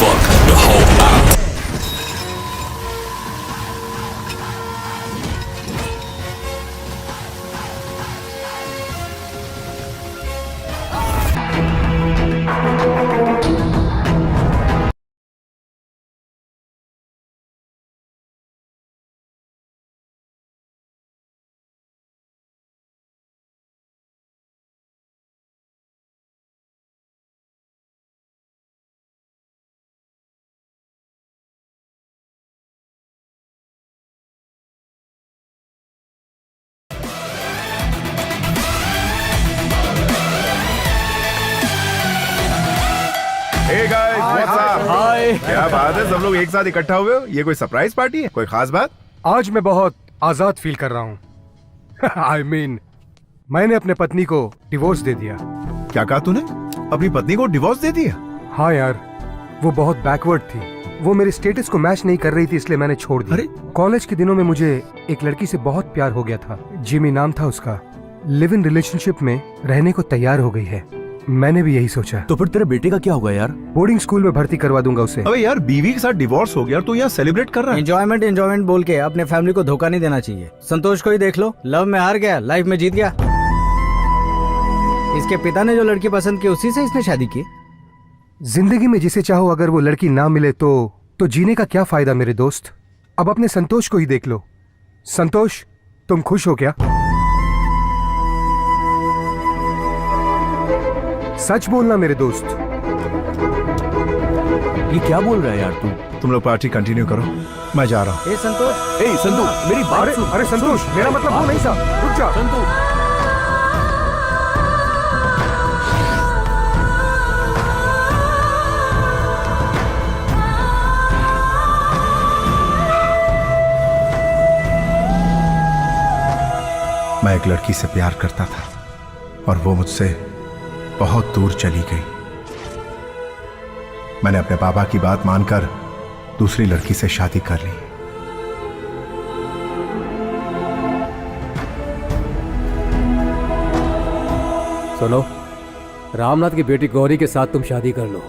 fuck the whole app. Hey guys, what's up? हाय। क्या बात है, सब लोग एक साथ इकट्ठा हुए हो? ये कोई सरप्राइज पार्टी है? कोई खास बात? आज मैं बहुत आजाद फील कर रहा हूँ। आई मीन, मैंने अपने पत्नी को डिवोर्स दे दिया। क्या कहा तूने? अपनी पत्नी को डिवोर्स दे दिया? हाँ यार, वो बहुत बैकवर्ड थी। वो मेरे स्टेटस को मैच नहीं कर रही थी, इसलिए मैंने छोड़ दिया। अरे? कॉलेज के दिनों में मुझे एक लड़की से बहुत प्यार हो गया था। जिमी नाम था उसका। लिव इन रिलेशनशिप में रहने को तैयार हो गई है। मैंने भी यही सोचा। तो फिर तेरे बेटे का क्या होगा यार? बोर्डिंग स्कूल में भर्ती करवा दूंगा उसे। अबे यार, बीवी के साथ डिवोर्स हो गया तो यहाँ सेलिब्रेट कर रहा है? एंजॉयमेंट बोल के अपने फैमिली को धोखा नहीं देना चाहिए। संतोष को ही देख लो, लव में हार गया, लाइफ में जीत गया। इसके पिता ने जो लड़की पसंद की उसी से इसने शादी की। जिंदगी में जिसे चाहो अगर वो लड़की ना मिले तो जीने का क्या फायदा मेरे दोस्त। अब अपने संतोष को ही देख लो। संतोष, तुम खुश हो क्या? सच बोलना मेरे दोस्त। ये क्या बोल रहा है यार तू? तुम लोग पार्टी कंटिन्यू करो, मैं जा रहा हूँ। ए संतोष, ए संतू, मेरी बात अरे सुन। अरे संतोष, मेरा मतलब वो नहीं था। रुक जा। संतू, मैं एक लड़की से प्यार करता था और वो मुझसे बहुत दूर चली गई। मैंने अपने पापा की बात मानकर दूसरी लड़की से शादी कर ली। सुनो, रामनाथ की बेटी गौरी के साथ तुम शादी कर लो।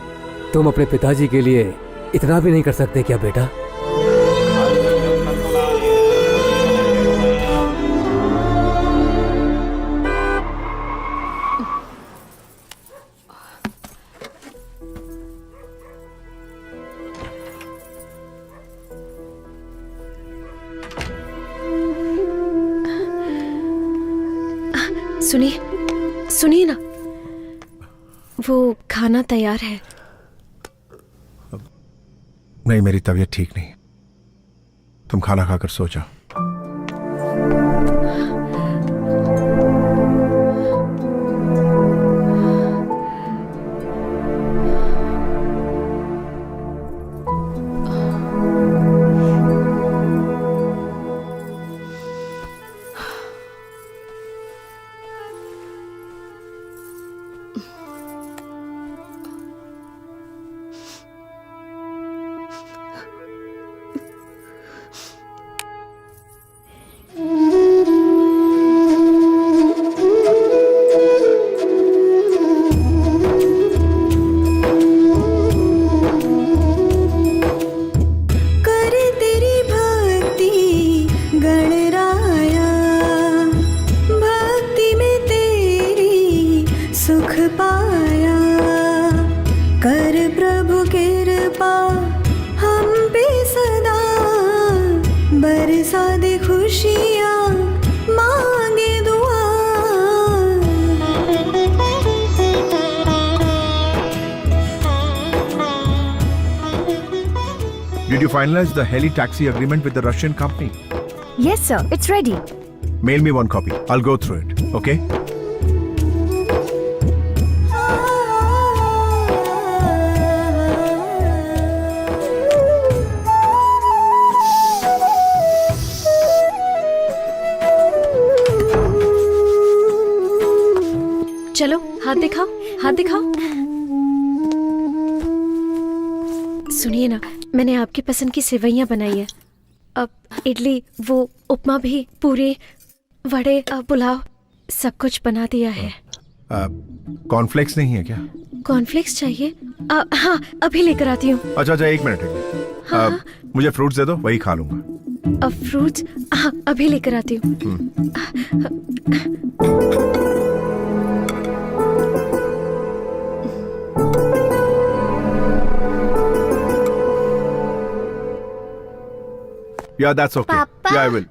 तुम अपने पिताजी के लिए इतना भी नहीं कर सकते क्या बेटा? सुनिए ना, वो खाना तैयार है। नहीं, मेरी तबीयत ठीक नहीं। तुम खाना खाकर सो जाओ। Did you finalize the heli taxi agreement with the Russian company? Yes, sir. It's ready. Mail me one copy. I'll go through it. Okay? चलो, हाथ दिखाओ, हाथ दिखाओ। सुनिए ना, मैंने आपकी पसंद की सेवइयां बनाई है। अब इडली, वो उपमा भी, पूरे, वड़े, पुलाव, सब कुछ बना दिया है। कॉर्नफ्लेक्स नहीं है क्या? कॉर्नफ्लेक्स चाहिए? हाँ, अभी लेकर आती हूँ। अच्छा अच्छा, एक मिनट मुझे फ्रूट्स दे दो, वही खा लूंगा। फ्रूट्स? हाँ, अभी लेकर आती हूँ। Yeah, that's okay. पापा? Yeah, I will.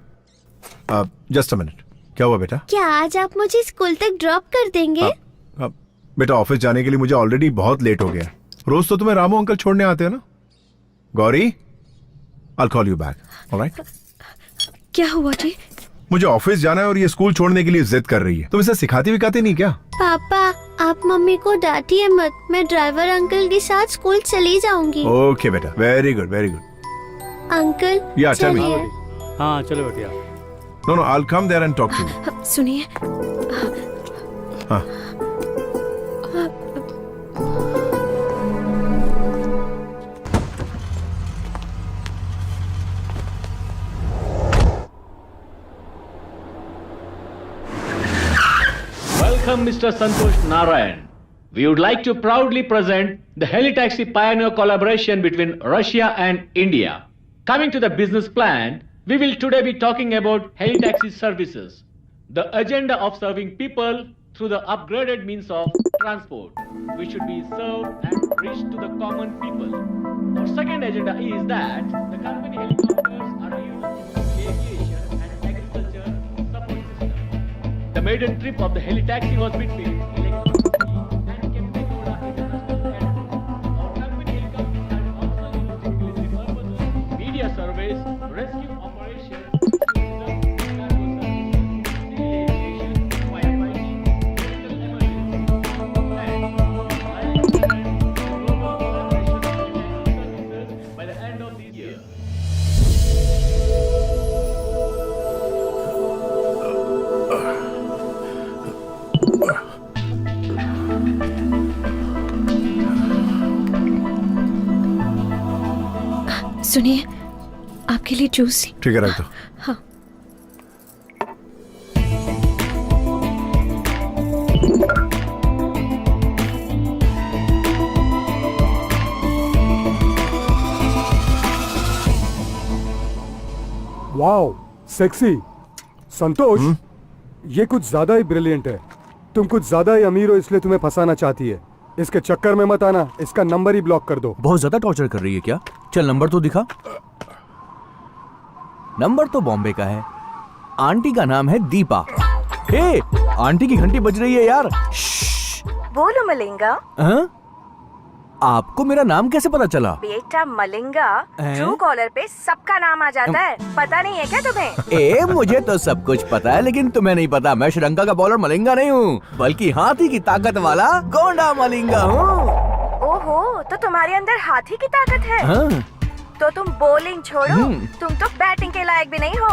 Just a minute. क्या हुआ बेटा? क्या आज आप मुझे स्कूल तक ड्रॉप कर देंगे? बेटा ऑफिस जाने के लिए मुझे ऑलरेडी बहुत लेट हो गया। रोज तो तुम्हें रामू अंकल छोड़ने आते हैं ना। Gauri, I'll call you back. All right? क्या हुआ जी? मुझे ऑफिस जाना है और ये स्कूल छोड़ने के लिए जिद कर रही है। तुम इसे सिखाती विखाती नहीं क्या? पापा, आप मम्मी को डांटिए मत। मैं ड्राइवर अंकल के साथ स्कूल चली जाऊंगी। ओके बेटा, very good very good. Uncle, Yeah, tell me. चलिए। हाँ चलो बेटिया। No, no, I'll come there and talk to you. सुनिए, हाँ। Welcome, Mr. Santosh Narayan. We would like to proudly present the Helitaxi Pioneer collaboration between Russia and India. Coming to the business plan, we will today be talking about Helitaxi services, the agenda of serving people through the upgraded means of transport, which should be served and reached to the common people. Our second agenda is that the company helicopters are used in aviation and agriculture support system. The maiden trip of the Helitaxi was between Electricity and Kempegowda International Airport. Our company helicopters are also used in military purposes, media surveys, rescue operations, tourism, cargo services, civil aviation, firefighting, medical emergency, and global collaboration of Helitaxi services by the end of this year. सुनिए, आपके लिए juice. ठीक है, रख दो। हाँ। Wow, sexy. संतोष, ये कुछ ज्यादा ही ब्रिलियंट है। तुम कुछ ज्यादा ही अमीर हो, इसलिए तुम्हें फंसाना चाहती है। इसके चक्कर में मत आना, इसका नंबर ही ब्लॉक कर दो। बहुत ज्यादा टॉर्चर कर रही है क्या? चल नंबर तो दिखा। नंबर तो बॉम्बे का है। आंटी का नाम है दीपा। हे, आंटी की घंटी बज रही है यार। बोलो मलिंगा। हाँ? आपको मेरा नाम कैसे पता चला? बेटा मलिंगा, हैं? ट्रू कॉलर पे सबका नाम आ जाता है। पता नहीं है क्या तुम्हें? ए, मुझे तो सब कुछ पता है, लेकिन तुम्हें नहीं पता। मैं श्रीलंका का बॉलर मलिंगा नहीं हूँ, बल्कि हाथी की ताकत वाला गोंडा मलिंगा हूँ। ओहो, तो तुम्हारे अंदर हाथी की ताकत है। हाँ? तो तुम बॉलिंग छोड़ो, तुम तो बैटिंग के लायक भी नहीं हो।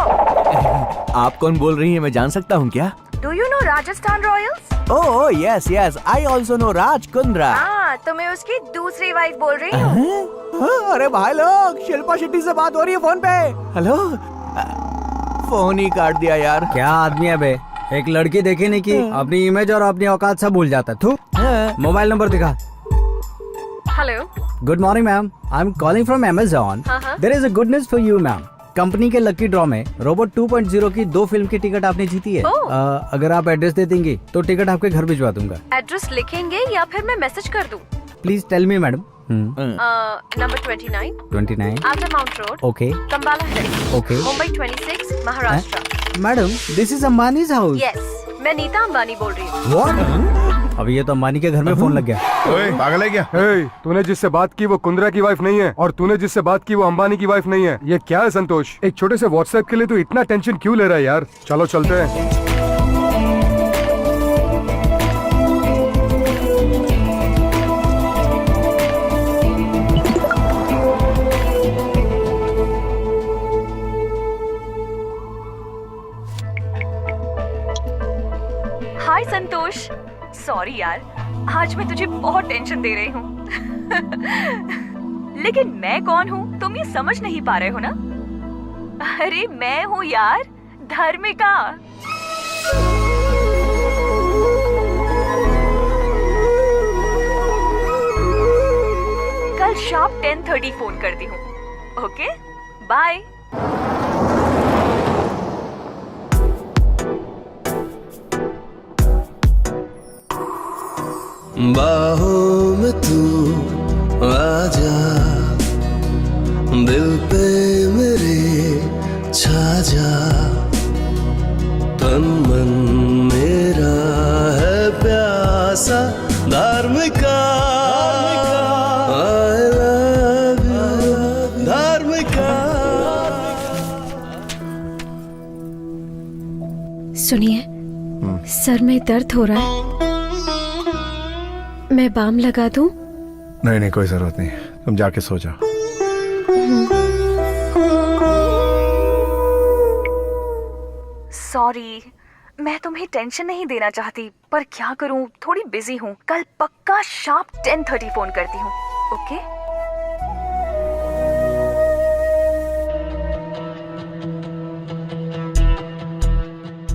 आप कौन बोल रही हैं, मैं जान सकता हूँ क्या? Do you know Rajasthan Royals? Oh yes yes, I also know Raj Kundra. हाँ, तुम्हें उसकी दूसरी वाइफ बोल रही हूँ। अरे भाई लोग, शिल्पा शेट्टी से बात हो रही है फोन पे। हेलो, फोन ही काट दिया यार। क्या आदमी है बे? एक लड़की देखी नहीं की अपनी इमेज और अपनी औकात सब भूल जाता। तू मोबाइल नंबर दिखा। Hello, good morning ma'am, I am calling from Amazon. There is a good news for you ma'am. Company के लकी ड्रॉ में रोबोट 2.0 की 2 फिल्म की टिकट आपने जीती है। अगर आप एड्रेस दे देंगी तो टिकट आपके घर भिजवा दूंगा। एड्रेस लिखेंगे या फिर मैं मैसेज कर दूं? Please tell me madam. Number 29 after mount road, okay Cumballa hills, okay. Mumbai 26, Maharashtra. Madam, this is Ambani's house. Yes, मैं नीता अंबानी बोल रही हूँ। व्हाट? अभी ये तो अंबानी के घर में फोन लग गया। ओए, पागल है क्या? हे, तूने जिससे बात की वो कुंद्रा की वाइफ नहीं है, और तूने जिससे बात की वो अंबानी की वाइफ नहीं है। ये क्या है संतोष? एक छोटे से व्हाट्सएप के लिए तू इतना टेंशन क्यों ले रहा है यार? चलो चलते हैं। हाय संतोष, सॉरी यार, आज मैं तुझे बहुत टेंशन दे रही हूँ। लेकिन मैं कौन हूँ तुम ये समझ नहीं पा रहे हो ना? अरे मैं हूँ यार, धर्मिका। कल शार्प 10:30 फोन करती हूँ। Okay, bye. बाहों में तू आजा, दिल पे मेरे छा जा, तन मन मेरा है प्यासा धार्मिका, I love you, धार्मिका। सुनिए, सर में दर्द हो रहा है, मैं बाम लगा दूं? नहीं नहीं, कोई जरूरत नहीं, तुम जाके सो जाओ। सॉरी, मैं तुम्हें टेंशन नहीं देना चाहती, पर क्या करूं, थोड़ी बिजी हूं। कल पक्का शार्प 10:30 फोन करती हूँ। ओके?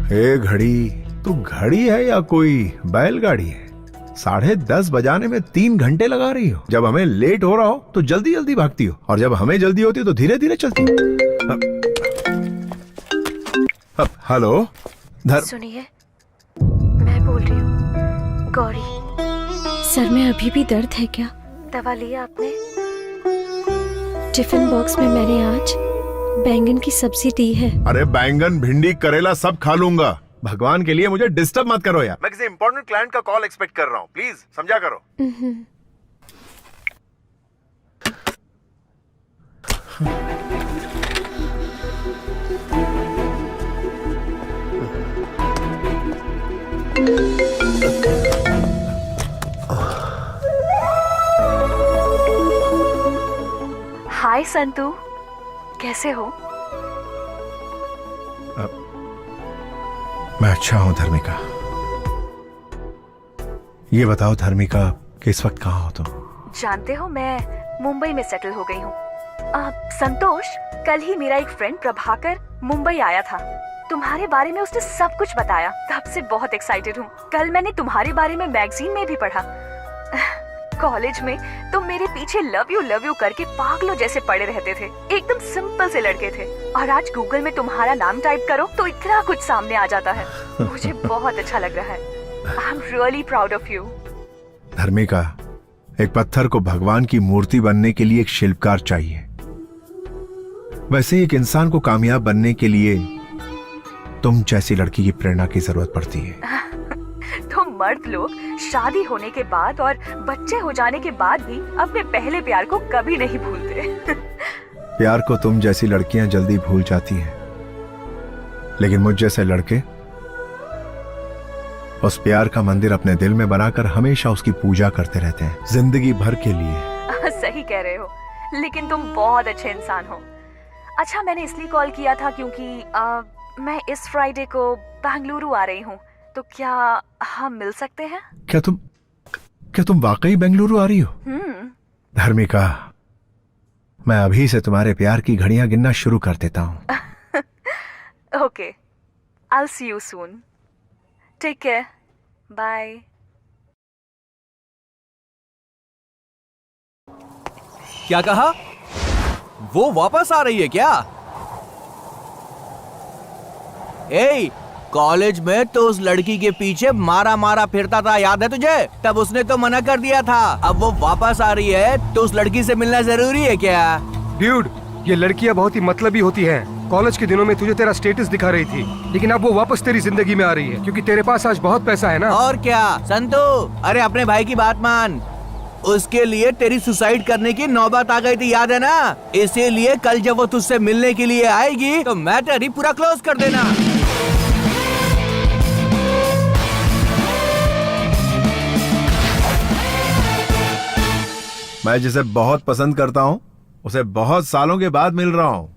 हे घड़ी, तू घड़ी है या कोई बैलगाड़ी है? 10:30 बजाने में 3 घंटे लगा रही हो। जब हमें लेट हो रहा हो तो जल्दी जल्दी भागती हो, और जब हमें जल्दी होती हो तो धीरे धीरे चलती हो। हेलो सुनिए, मैं बोल रही हूँ, गौरी। सर में अभी भी दर्द है क्या? दवा लिया आपने? टिफिन बॉक्स में मैंने आज बैंगन की सब्जी दी है। अरे बैंगन, भिंडी, करेला सब खा लूंगा। भगवान के लिए मुझे डिस्टर्ब मत करो यार। मैं किसी इंपॉर्टेंट क्लाइंट का कॉल एक्सपेक्ट कर रहा हूँ, प्लीज समझा करो। हाय संतू, कैसे हो? मैं अच्छा हूँ धर्मिका। ये बताओ धर्मिका, कि इस वक्त कहाँ हो तुम? जानते हो, मैं मुंबई में सेटल हो गई हूँ। संतोष, कल ही मेरा एक फ्रेंड प्रभाकर मुंबई आया था। तुम्हारे बारे में उसने सब कुछ बताया, तब से बहुत एक्साइटेड हूँ। कल मैंने तुम्हारे बारे में मैगजीन में भी पढ़ा। कॉलेज में तुम मेरे पीछे लव यू करके पागलों जैसे पड़े रहते थे। एकदम सिंपल से लड़के थे, और आज गूगल में तुम्हारा नाम टाइप करो तो इतना कुछ सामने आ जाता है। मुझे बहुत अच्छा लग रहा है। I am really proud of you. Dharmika, एक पत्थर को भगवान की मूर्ति बनने के लिए एक शिल्पकार चाहिए, वैसे एक इंसान को कामयाब बनने के लिए तुम जैसी लड़की की प्रेरणा की जरूरत पड़ती है। तो मर्द लोग शादी होने के बाद और बच्चे हो जाने के बाद भी अपने पहले प्यार को कभी नहीं भूलते। प्यार को तुम जैसी लड़कियां जल्दी भूल जाती हैं, लेकिन मुझ जैसे लड़के उस प्यार का मंदिर अपने दिल में बनाकर हमेशा उसकी पूजा करते रहते हैं, जिंदगी भर के लिए। सही कह रहे हो, लेकिन तुम बहुत अच्छे इंसान हो। अच्छा, मैंने इसलिए कॉल किया था क्योंकि मैं इस फ्राइडे को बेंगलुरु आ रही हूँ, तो क्या हम मिल सकते हैं? क्या तुम वाकई बेंगलुरु आ रही हो? धर्मिका, मैं अभी से तुम्हारे प्यार की घड़ियां गिनना शुरू कर देता हूँ। Okay, I see you soon. Take care, bye. क्या कहा? वो वापस आ रही है क्या? ए, कॉलेज में तो उस लड़की के पीछे मारा फिरता था, याद है तुझे? तब उसने तो मना कर दिया था। अब वो वापस आ रही है तो उस लड़की से मिलना जरूरी है क्या? ड्यूड, ये लड़कियां बहुत ही मतलबी होती हैं। कॉलेज के दिनों में तुझे तेरा स्टेटस दिखा रही थी, लेकिन अब वो वापस तेरी जिंदगी में आ रही है क्योंकि तेरे पास आज बहुत पैसा है ना। और क्या संतू, अरे अपने भाई की बात मान। उसके लिए तेरी सुसाइड करने की नौबत आ गई थी, याद है ना? इसीलिए कल जब वो तुझसे मिलने के लिए आएगी तो मैटर ही पूरा क्लोज कर देना। मैं जिसे बहुत पसंद करता हूँ उसे बहुत सालों के बाद मिल रहा हूँ।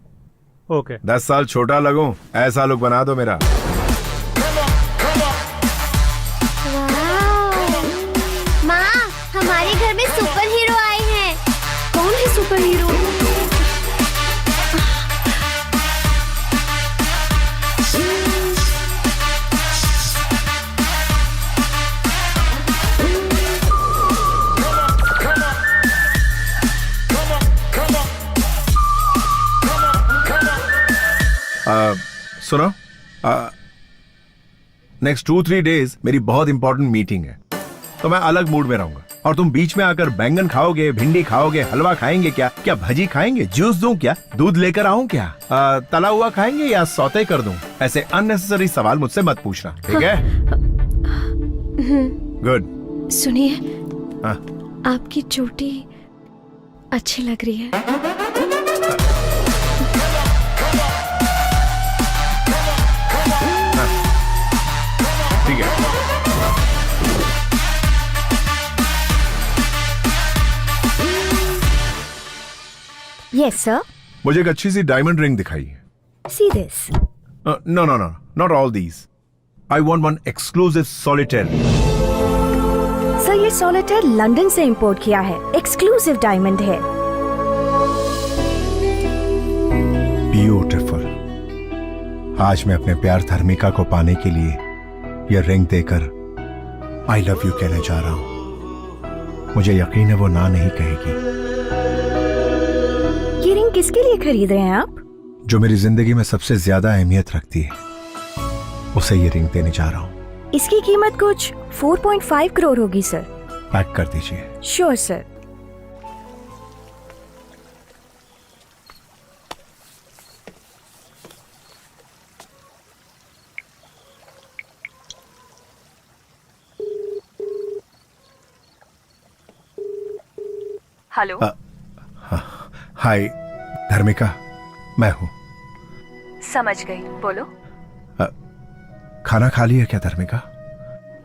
ओके। 10 साल छोटा लगूं, ऐसा लुक बना दो मेरा। माँ, हमारे घर में सुपर हीरो आए हैं। कौन है सुपर हीरो? सुनो, नेक्स्ट 2-3 डेज मेरी बहुत इंपॉर्टेंट मीटिंग है, तो मैं अलग मूड में रहूंगा। और तुम बीच में आकर बैंगन खाओगे, भिंडी खाओगे, हलवा खाएंगे क्या? क्या भजी खाएंगे? जूस दूं क्या? दूध लेकर आऊं क्या? तला हुआ खाएंगे या सौते कर दूं? ऐसे अननेसेसरी सवाल मुझसे मत पूछना, ठीक है? गुड। सुनिए, हाँ। आपकी चोटी अच्छी लग रही है। ठीक है। Yes sir. मुझे एक अच्छी सी डायमंड रिंग दिखाइए। See this. No no no, not all these. I want one exclusive solitaire. Sir ये सॉलिटेयर लंदन से इंपोर्ट किया है, एक्सक्लूसिव डायमंड है। ब्यूटीफुल। आज मैं अपने प्यार धर्मिका को पाने के लिए यह रिंग देकर आई लव यू कहने जा रहा हूं। मुझे यकीन है वो ना नहीं कहेगी। ये रिंग किसके लिए खरीद रहे हैं आप? जो मेरी जिंदगी में सबसे ज्यादा अहमियत रखती है, उसे ये रिंग देने जा रहा हूं। इसकी कीमत कुछ 4.5 करोड़ होगी सर। पैक कर दीजिए। Sure sir. हेलो। हाय धर्मिका, मैं हूं। समझ गई, बोलो। खाना खा लिया क्या धर्मिका?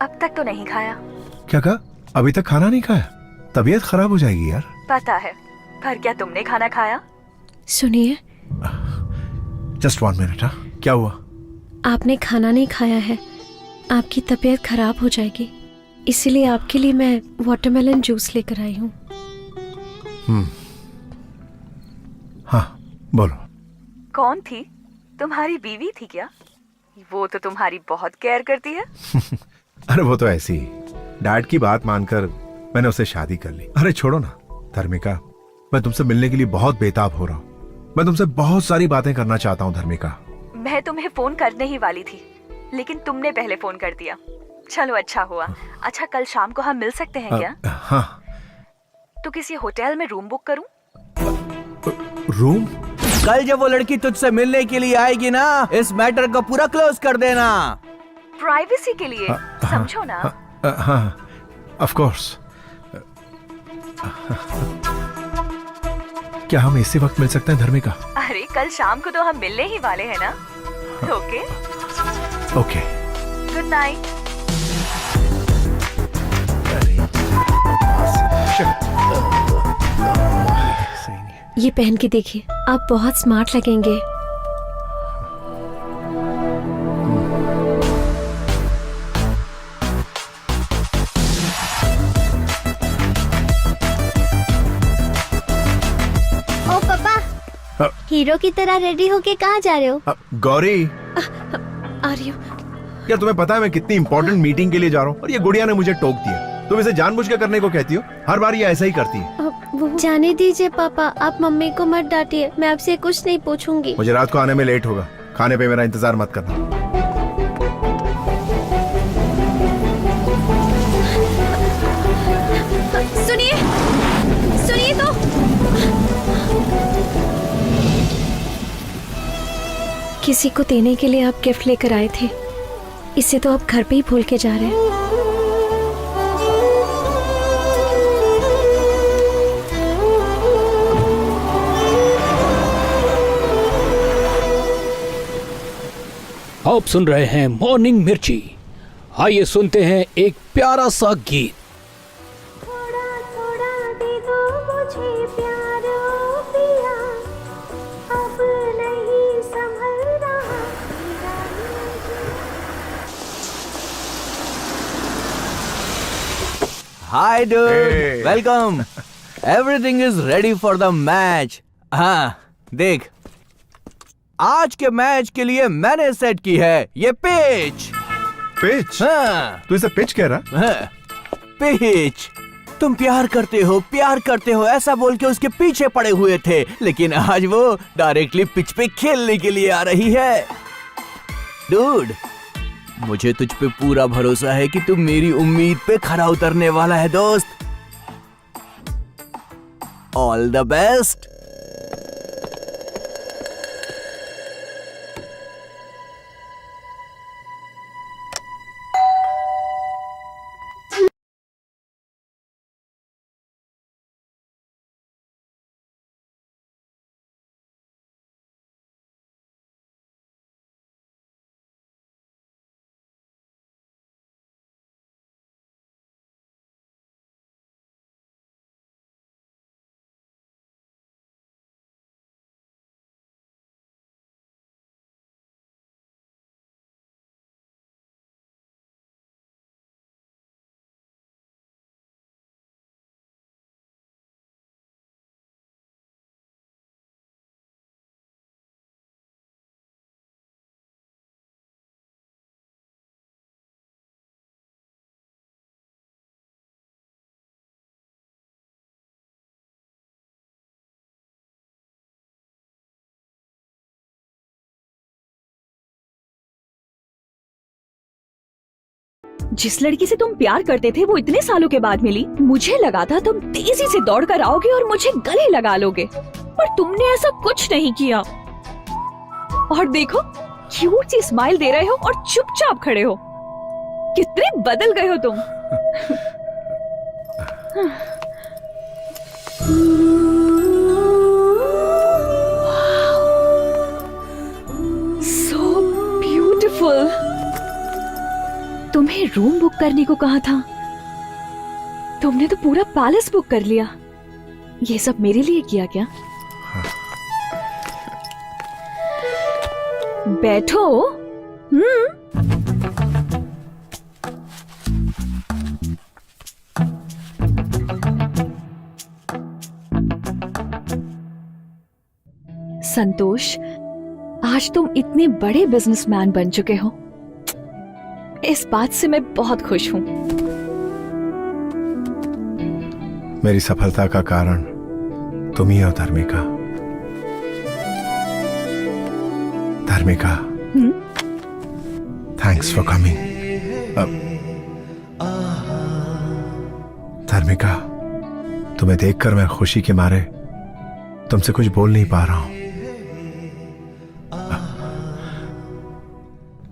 अब तक तो नहीं खाया। क्या कहा? अभी तक खाना नहीं खाया? तबीयत खराब हो जाएगी यार। पता है, पर क्या तुमने खाना खाया? सुनिए, जस्ट 1 मिनट। क्या हुआ? आपने खाना नहीं खाया है, आपकी तबीयत खराब हो जाएगी। इसीलिए आपके लिए मैं वाटरमेलन जूस लेकर आई हूँ। हाँ बोलो। कौन थी? तुम्हारी बीवी थी क्या? वो तो तुम्हारी बहुत केयर करती है। अरे वो तो ऐसी ही, डैड की बात मानकर मैंने उससे शादी कर ली। अरे छोड़ो ना धर्मिका, मैं तुमसे मिलने के लिए बहुत बेताब हो रहा हूँ। मैं तुमसे बहुत सारी बातें करना चाहता हूँ धर्मिका। मैं तुम्हें फोन करने ही वाली थी, लेकिन तुमने पहले फोन कर दिया। चलो अच्छा हुआ। अच्छा, कल शाम को हम मिल सकते हैं क्या? हाँ। तो किसी होटल में रूम बुक करूं? रूम? कल जब वो लड़की तुझसे मिलने के लिए आएगी ना, इस मैटर को पूरा क्लोज कर देना। प्राइवेसी के लिए, समझो ना। हाँ, ऑफ कोर्स। क्या हम इसी वक्त मिल सकते हैं धर्मिका? अरे कल शाम को तो हम मिलने ही वाले हैं ना। Okay okay, good night. ये पहन के देखिए, आप बहुत स्मार्ट लगेंगे। ओ पापा, हीरो की तरह रेडी होके कहाँ जा रहे हो? गौरी, आ रही हूँ। क्या तुम्हें पता है मैं कितनी इंपॉर्टेंट मीटिंग के लिए जा रहा हूँ और ये गुड़िया ने मुझे टोक दिया? तुम इसे जानबूझ के करने को कहती हो? हर बार ये ऐसा ही करती है। जाने दीजिए पापा, आप मम्मी को मत डांटिए। मैं आपसे कुछ नहीं पूछूंगी। मुझे रात को आने में लेट होगा, खाने पे मेरा इंतजार मत करना। सुनिए, सुनिए तो। किसी को देने के लिए आप गिफ्ट लेकर आए थे, इसे तो आप घर पे ही भूल के जा रहे हैं। आप सुन रहे हैं मॉर्निंग मिर्ची। आइए सुनते हैं एक प्यारा सा गीत। थोड़ा थोड़ा दे दो मुझे प्यार ओ पिया, अब नहीं संभल रहा। Hi dude, Hey. Welcome. Everything is ready for the match. हाँ देख, आज के मैच के लिए मैंने सेट की है ये पिच। पिच? हाँ, तू इसे पिच कह रहा? हाँ, पिच। तुम प्यार करते हो ऐसा बोल के उसके पीछे पड़े हुए थे, लेकिन आज वो डायरेक्टली पिच पे खेलने के लिए आ रही है। डूड, मुझे तुझ पे पूरा भरोसा है कि तू मेरी उम्मीद पे खरा उतरने वाला है दोस्त। All the best. जिस लड़की से तुम प्यार करते थे वो इतने सालों के बाद मिली। मुझे लगा था तुम तेजी से दौड़ कर आओगे और मुझे गले लगा लोगे, पर तुमने ऐसा कुछ नहीं किया। और देखो, क्यूट सी स्माइल दे रहे हो और चुपचाप खड़े हो। कितने बदल गए हो तुम। So beautiful। तुम्हें रूम बुक करने को कहा था, तुमने तो पूरा पैलेस बुक कर लिया। ये सब मेरे लिए किया क्या? बैठो। संतोष, आज तुम इतने बड़े बिजनेसमैन बन चुके हो, इस बात से मैं बहुत खुश हूँ। मेरी सफलता का कारण तुम ही हो धर्मिका। धर्मिका, थैंक्स फॉर कमिंग। धर्मिका, तुम्हें देखकर मैं खुशी के मारे तुमसे कुछ बोल नहीं पा रहा हूं।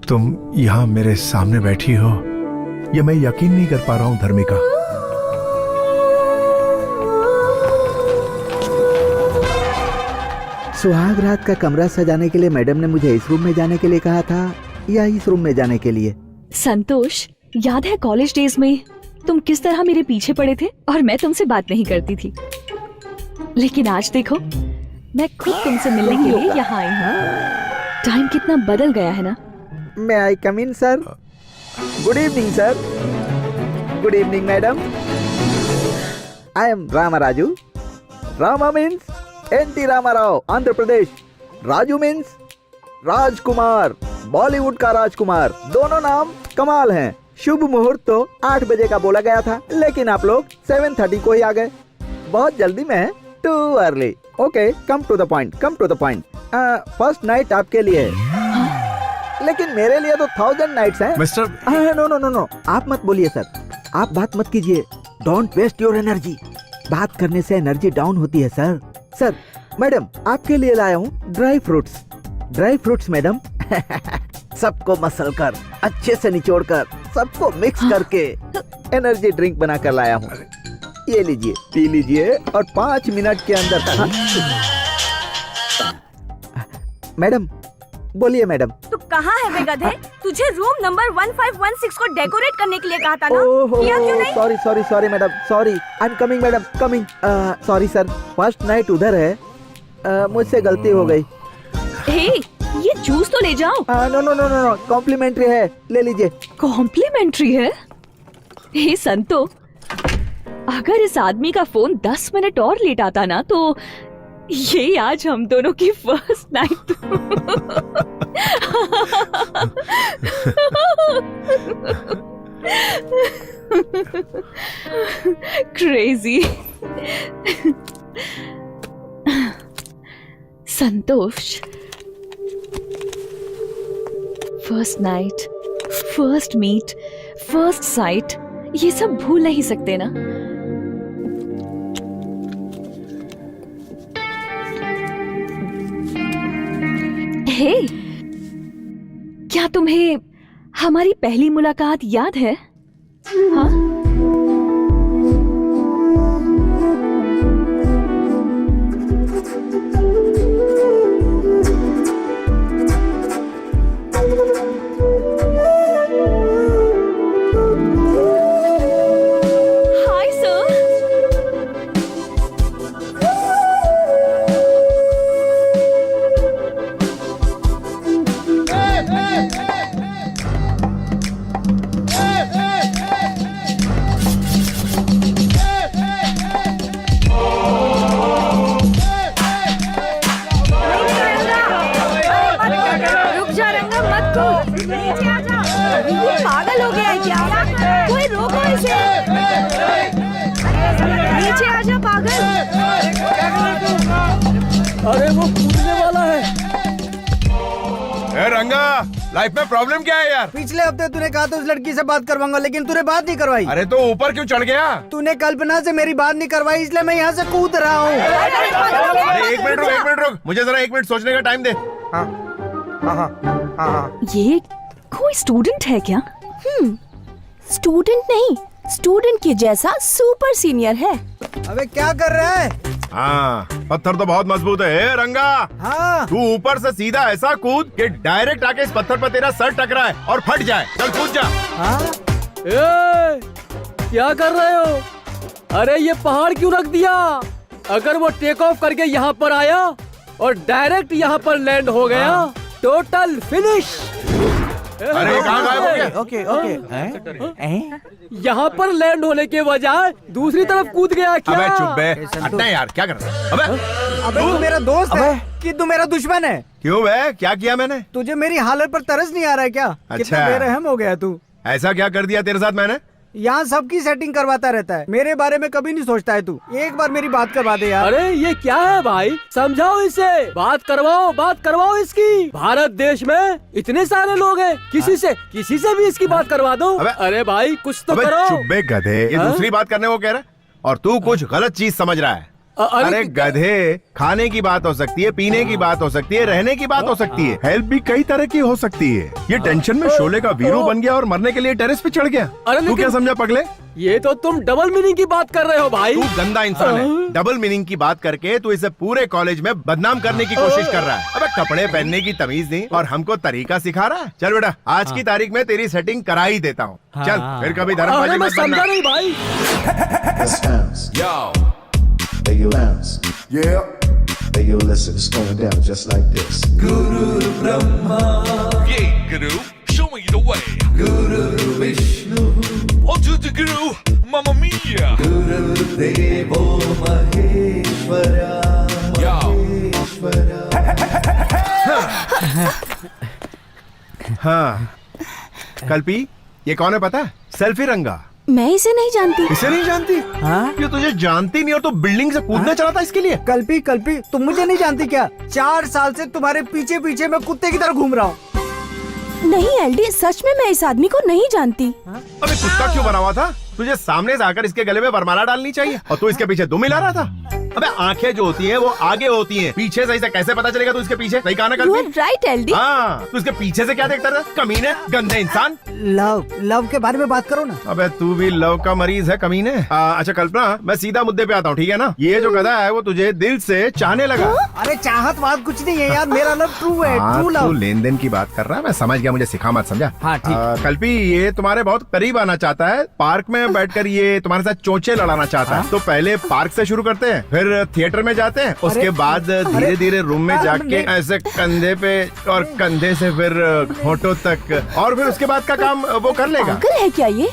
तुम यहां मेरे सामने बैठी हो, यह मैं यकीन नहीं कर पा रहा हूं धर्मिका। सुहाग रात का कमरा सजाने के लिए मैडम ने मुझे इस रूम में जाने के लिए कहा था या इस रूम में जाने के लिए? संतोष, याद है कॉलेज डेज में तुम किस तरह मेरे पीछे पड़े थे और मैं तुमसे बात नहीं करती थी, लेकिन आज देखो मैं खुद तुमसे मिलने के लिए यहाँ आई हूँ। टाइम कितना बदल गया है ना। May I come in, sir? Good evening, sir. Good evening, madam. I am Ramaraju. Rama means N.T. Ramarao, Andhra Pradesh. Raju means राजकुमार, बॉलीवुड का राजकुमार। दोनों नाम कमाल हैं। शुभ मुहूर्त तो 8 बजे का बोला गया था, लेकिन आप लोग 7:30 को ही आ गए। बहुत जल्दी में too early. Okay, come to the point, come to the point. First night आपके लिए है, लेकिन मेरे लिए तो 1000 नाइट्स हैं। Mister no no no no, आप मत बोलिए सर, आप बात मत कीजिए। Don't waste your energy. बात करने से एनर्जी डाउन होती है सर। सर, मैडम आपके लिए लाया हूँ dry fruits. Dry fruits madam. सबको मसल कर, अच्छे से निचोड़ कर, सबको मिक्स करके एनर्जी ड्रिंक बना कर लाया हूँ। ये लीजिए, पी लीजिए और 5 मिनट के अंदर। मैडम बोलिए मैडम। तू कहाँ है बे गधे? तुझे रूम नंबर 1516 को डेकोरेट करने के लिए कहा था ना? किया क्यों नहीं? Sorry sorry sorry madam, sorry. I am coming madam, coming. Sorry sir, first night उधर है, मुझसे गलती हो गई। हे, ये जूस तो ले जाओ। No no no no no, complimentary है, ले लीजिए। कॉम्प्लीमेंट्री है? हे संतो, अगर इस आदमी का फोन 10 मिनट और लेट आता ना तो ये आज हम दोनों की first night. Crazy. Santosh, first night, first meet, first sight, ये सब भूल नहीं सकते ना। हे, क्या तुम्हें हमारी पहली मुलाकात याद है? हाँ? Hi sir. रुक जा रंगा, मत कूद। नीचे आ जा। ये पागल हो गया है क्या? कोई रोको इसे। नीचे आ जा पागल। अरे वो कूदने वाला है। ए रंगा, लाइफ में प्रॉब्लम क्या है यार? पिछले हफ्ते तूने कहा था उस लड़की से बात करवाऊंगा, लेकिन तूने बात नहीं करवाई। अरे तो ऊपर क्यों चढ़ गया? तूने कल्पना से मेरी बात नहीं करवाई, इसलिए मैं यहाँ से कूद रहा हूँ। अरे एक मिनट रुक, मुझे जरा 1 मिनट सोचने का टाइम दे। ये कोई स्टूडेंट है क्या? स्टूडेंट नहीं, स्टूडेंट के जैसा सुपर सीनियर है। अबे क्या कर रहा है? हाँ, पत्थर तो बहुत मजबूत है। ए, रंगा, हाँ तू ऊपर से सीधा ऐसा कूद कि डायरेक्ट आके इस पत्थर पर तेरा सर टकराए और फट जाए। चल कूद जा। हाँ। ए, क्या कर रहे हो? अरे ये पहाड़ क्यों रख दिया? अगर वो टेक ऑफ करके यहाँ पर आया और डायरेक्ट यहाँ पर लैंड हो गया, टोटल फिनिश। अरे कहाँ गायब हो गया? Okay okay. यहाँ पर लैंड होने के बजाय दूसरी तरफ कूद गया क्या? अबे चुप बे, हटना यार, क्या कर रहा है? अबे अबे तू मेरा दोस्त है कि तू मेरा दुश्मन है? क्यों बे, क्या किया मैंने? तुझे मेरी हालत पर तरस नहीं आ रहा है क्या? कितना बेरहम हो गया तू। ऐसा क्या कर दिया तेरे साथ मैंने? यहाँ सबकी सेटिंग करवाता रहता है, मेरे बारे में कभी नहीं सोचता है तू। एक बार मेरी बात करवा दे यार। अरे ये क्या है भाई, समझाओ इसे। बात करवाओ इसकी। भारत देश में इतने सारे लोग हैं, किसी से भी इसकी बात करवा दो। अरे भाई कुछ तो करो। चुप बे गधे, ये दूसरी बात करने को कह रहा है और तू कुछ गलत चीज समझ रहा है। अरे गधे, खाने की बात हो सकती है, पीने की बात हो सकती है, रहने की बात हो सकती है, हेल्प भी कई तरह की हो सकती है। ये टेंशन में शोले का वीरू बन गया और मरने के लिए टेरेस पे चढ़ गया। तू क्या समझा पगले? ये तो तुम डबल मीनिंग की बात कर रहे हो भाई। तू गंदा इंसान है। डबल मीनिंग की बात करके तू इसे पूरे कॉलेज में बदनाम करने की कोशिश कर रहा है। अबे कपड़े पहनने की तमीज नहीं और हमको तरीका सिखा रहा है। चल बेटा, आज की तारीख में तेरी सेटिंग करा ही देता हूँ। चल फिर कभी धर्मबाजी मत करना। समझा नहीं भाई। They you bounce, yeah. They you listen, it's going down just like this. Guru Brahma, yeah, Guru, show me the way. Guru Vishnu, on to the Guru, Mamma Mia. Guru Devo Maheshwara, Maheshwara. हाँ, कल्पी, ये कौन है पता है? Selfie रंगा। मैं इसे नहीं जानती। इसे नहीं जानती? हाँ? ये तुझे जानती नहीं और तू बिल्डिंग से कूदने चला था इसके लिए? कल्पी तुम मुझे नहीं जानती क्या? 4 साल से तुम्हारे पीछे पीछे मैं कुत्ते की तरह घूम रहा हूँ। नहीं एलडी, सच में मैं इस आदमी को नहीं जानती। अबे कुत्ता क्यों बना हुआ था? तुझे सामने से आकर इसके गले में वरमाला डालनी चाहिए और तू इसके पीछे दुम मिला रहा था। अबे आंखें जो होती हैं वो आगे होती हैं, पीछे से इसे कैसे पता चलेगा तू इसके पीछे? सही कहा ना कल्पी? Right LD. हाँ, तू इसके पीछे से क्या देखता था? कमीने, गंदे इंसान। लव के बारे में बात करो ना। अबे तू भी लव का मरीज है कमीने। अच्छा कल्पना, मैं सीधा मुद्दे पे आता हूँ, ठीक है ना? ये जो गधा है वो तुझे दिल से चाहने लगा। अरे चाहत बात कुछ नहीं है यार, मेरा लव ट्रू है, ट्रू लव। तू लेन देन की बात कर रहा है, मैं समझ गया, मुझे सिखा मत, समझा? हाँ ठीक। कल्पी, ये तुम्हारे बहुत करीब आना चाहता है, पार्क में बैठकर ये तुम्हारे साथ चोंचे लड़ाना चाहता है। तो पहले पार्क से शुरू करते हैं, फिर थिएटर में जाते हैं, उसके बाद धीरे धीरे रूम में जाके ऐसे कंधे पे और कंधे से फिर होठों तक, और फिर उसके बाद का काम वो कर लेगा। पागल है क्या ये?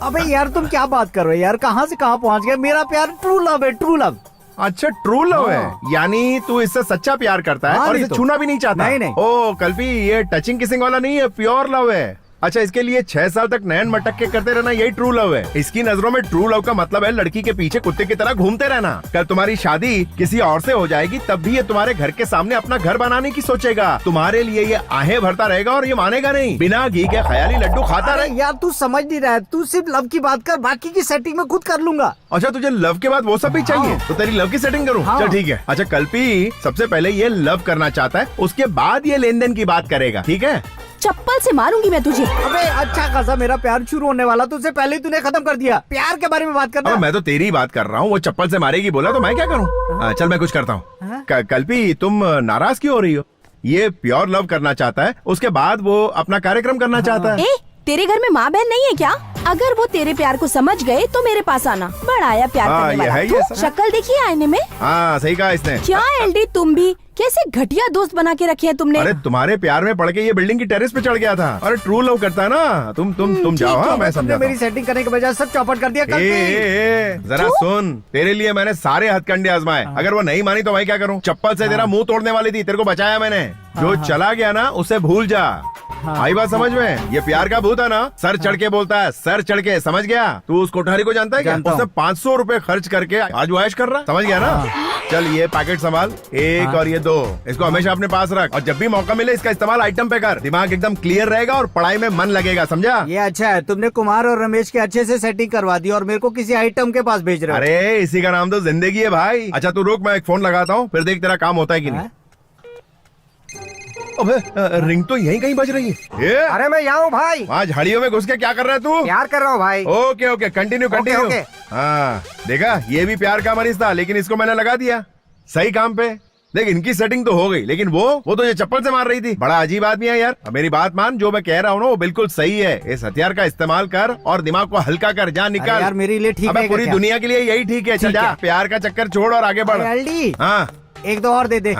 अबे यार तुम क्या बात कर रहे हो यार, कहाँ से कहाँ पहुँच गए? मेरा प्यार ट्रू लव है, ट्रू लव। अच्छा ट्रू लव है, यानी तू इससे सच्चा प्यार करता है और इसे छूना भी नहीं चाहता? नहीं। ओ कल्पी, ये टचिंग किसिंग वाला नहीं है, प्योर लव है। अच्छा, इसके लिए 6 साल तक नैन मटक के करते रहना यही ट्रू लव है? इसकी नजरों में ट्रू लव का मतलब है लड़की के पीछे कुत्ते की तरह घूमते रहना। कल तुम्हारी शादी किसी और से हो जाएगी तब भी ये तुम्हारे घर के सामने अपना घर बनाने की सोचेगा। तुम्हारे लिए ये आहें भरता रहेगा और ये मानेगा नहीं। बिना घी के ख्याली लड्डू खाता रहे। यार तू समझ नहीं रहा है, तू सिर्फ लव की बात कर, बाकी की सेटिंग में खुद कर लूंगा। अच्छा, तुझे लव के बाद वो सब भी चाहिए? तो तेरी लव की सेटिंग करूँ? हाँ। चल ठीक है। अच्छा, कल्पी सबसे पहले ये लव करना चाहता है, उसके बाद ये लेन देन की बात करेगा, ठीक है? चप्पल से मारूंगी मैं तुझे। अबे अच्छा खासा मेरा प्यार शुरू होने वाला, तुझसे पहले ही तूने खत्म कर दिया। प्यार के बारे में बात करना। मैं तो तेरी बात कर रहा हूँ। वो चप्पल से मारेगी बोला तो मैं क्या करूँ? चल मैं कुछ करता हूँ। कल्पी तुम नाराज क्यों हो रही हो? ये प्योर लव करना चाहता है, उसके बाद वो अपना कार्यक्रम करना चाहता है। तेरे घर में माँ बहन नहीं है क्या? अगर वो तेरे प्यार को समझ गए तो मेरे पास आना। बड़ा आया प्यार करने ये है वाला। शक्ल देखिए आईने में। हाँ सही कहा इसने। क्या एलडी तुम भी कैसे घटिया दोस्त बना के रखे हैं तुमने। अरे तुम्हारे प्यार में पड़ के ये बिल्डिंग की टेरेस पे चढ़ गया था। अरे ट्रू लव करता है ना। तुम जाओ। हाँ मैं समझा। मेरी सेटिंग करने के बजाय सब चौपट कर दिया। जरा सुन, तेरे लिए मैंने सारे हथकंडे आजमाए। अगर वो नहीं मानी तो मैं क्या करूँ? चप्पल से तेरा मुंह तोड़ने वाली थी, तेरे को बचाया मैंने। जो चला गया ना उसे भूल जा। आई बात समझ में? ये प्यार का भूत है ना, सर चढ़ के बोलता है, सर चढ़ के। समझ गया? तू उस कोठारी को जानता है क्या? उसने 500 रुपए खर्च करके आज वो ऐश कर रहा। समझ गया ना? चल ये पैकेट संभाल, एक और ये 2, इसको हमेशा अपने पास रख और जब भी मौका मिले इसका इस्तेमाल आइटम पे कर। दिमाग एकदम क्लियर रहेगा और पढ़ाई में मन लगेगा। समझा? ये अच्छा है, तुमने कुमार और रमेश के अच्छे से सेटिंग करवा दी और मेरे को किसी आइटम के पास भेज रहे हो। अरे इसी का नाम तो जिंदगी है भाई। अच्छा तू रुक, मैं एक फोन लगाता हूँ, फिर देख तेरा काम होता है कि नहीं। अबे रिंग तो यहीं कहीं बज रही है। अरे मैं यहाँ हूँ भाई। वहाँ झाड़ियों में घुस के क्या कर रहा है तू? प्यार कर रहा हूँ भाई। Okay okay, continue continue. हाँ देखा, ये भी प्यार का मरीज था, लेकिन इसको मैंने लगा दिया सही काम पे। देख इनकी सेटिंग तो हो गई, लेकिन वो तो ये चप्पल से मार रही थी। बड़ा अजीब आदमी है यार। अब मेरी बात मान, जो मैं कह रहा हूँ ना वो बिल्कुल सही है। इस हथियार का इस्तेमाल कर और दिमाग को हल्का कर। जा निकाल। यार मेरे लिए ठीक है। पूरी दुनिया के लिए यही ठीक है। चल जा, प्यार का चक्कर छोड़ और आगे बढ़। हाँ 1-2 और दे दे।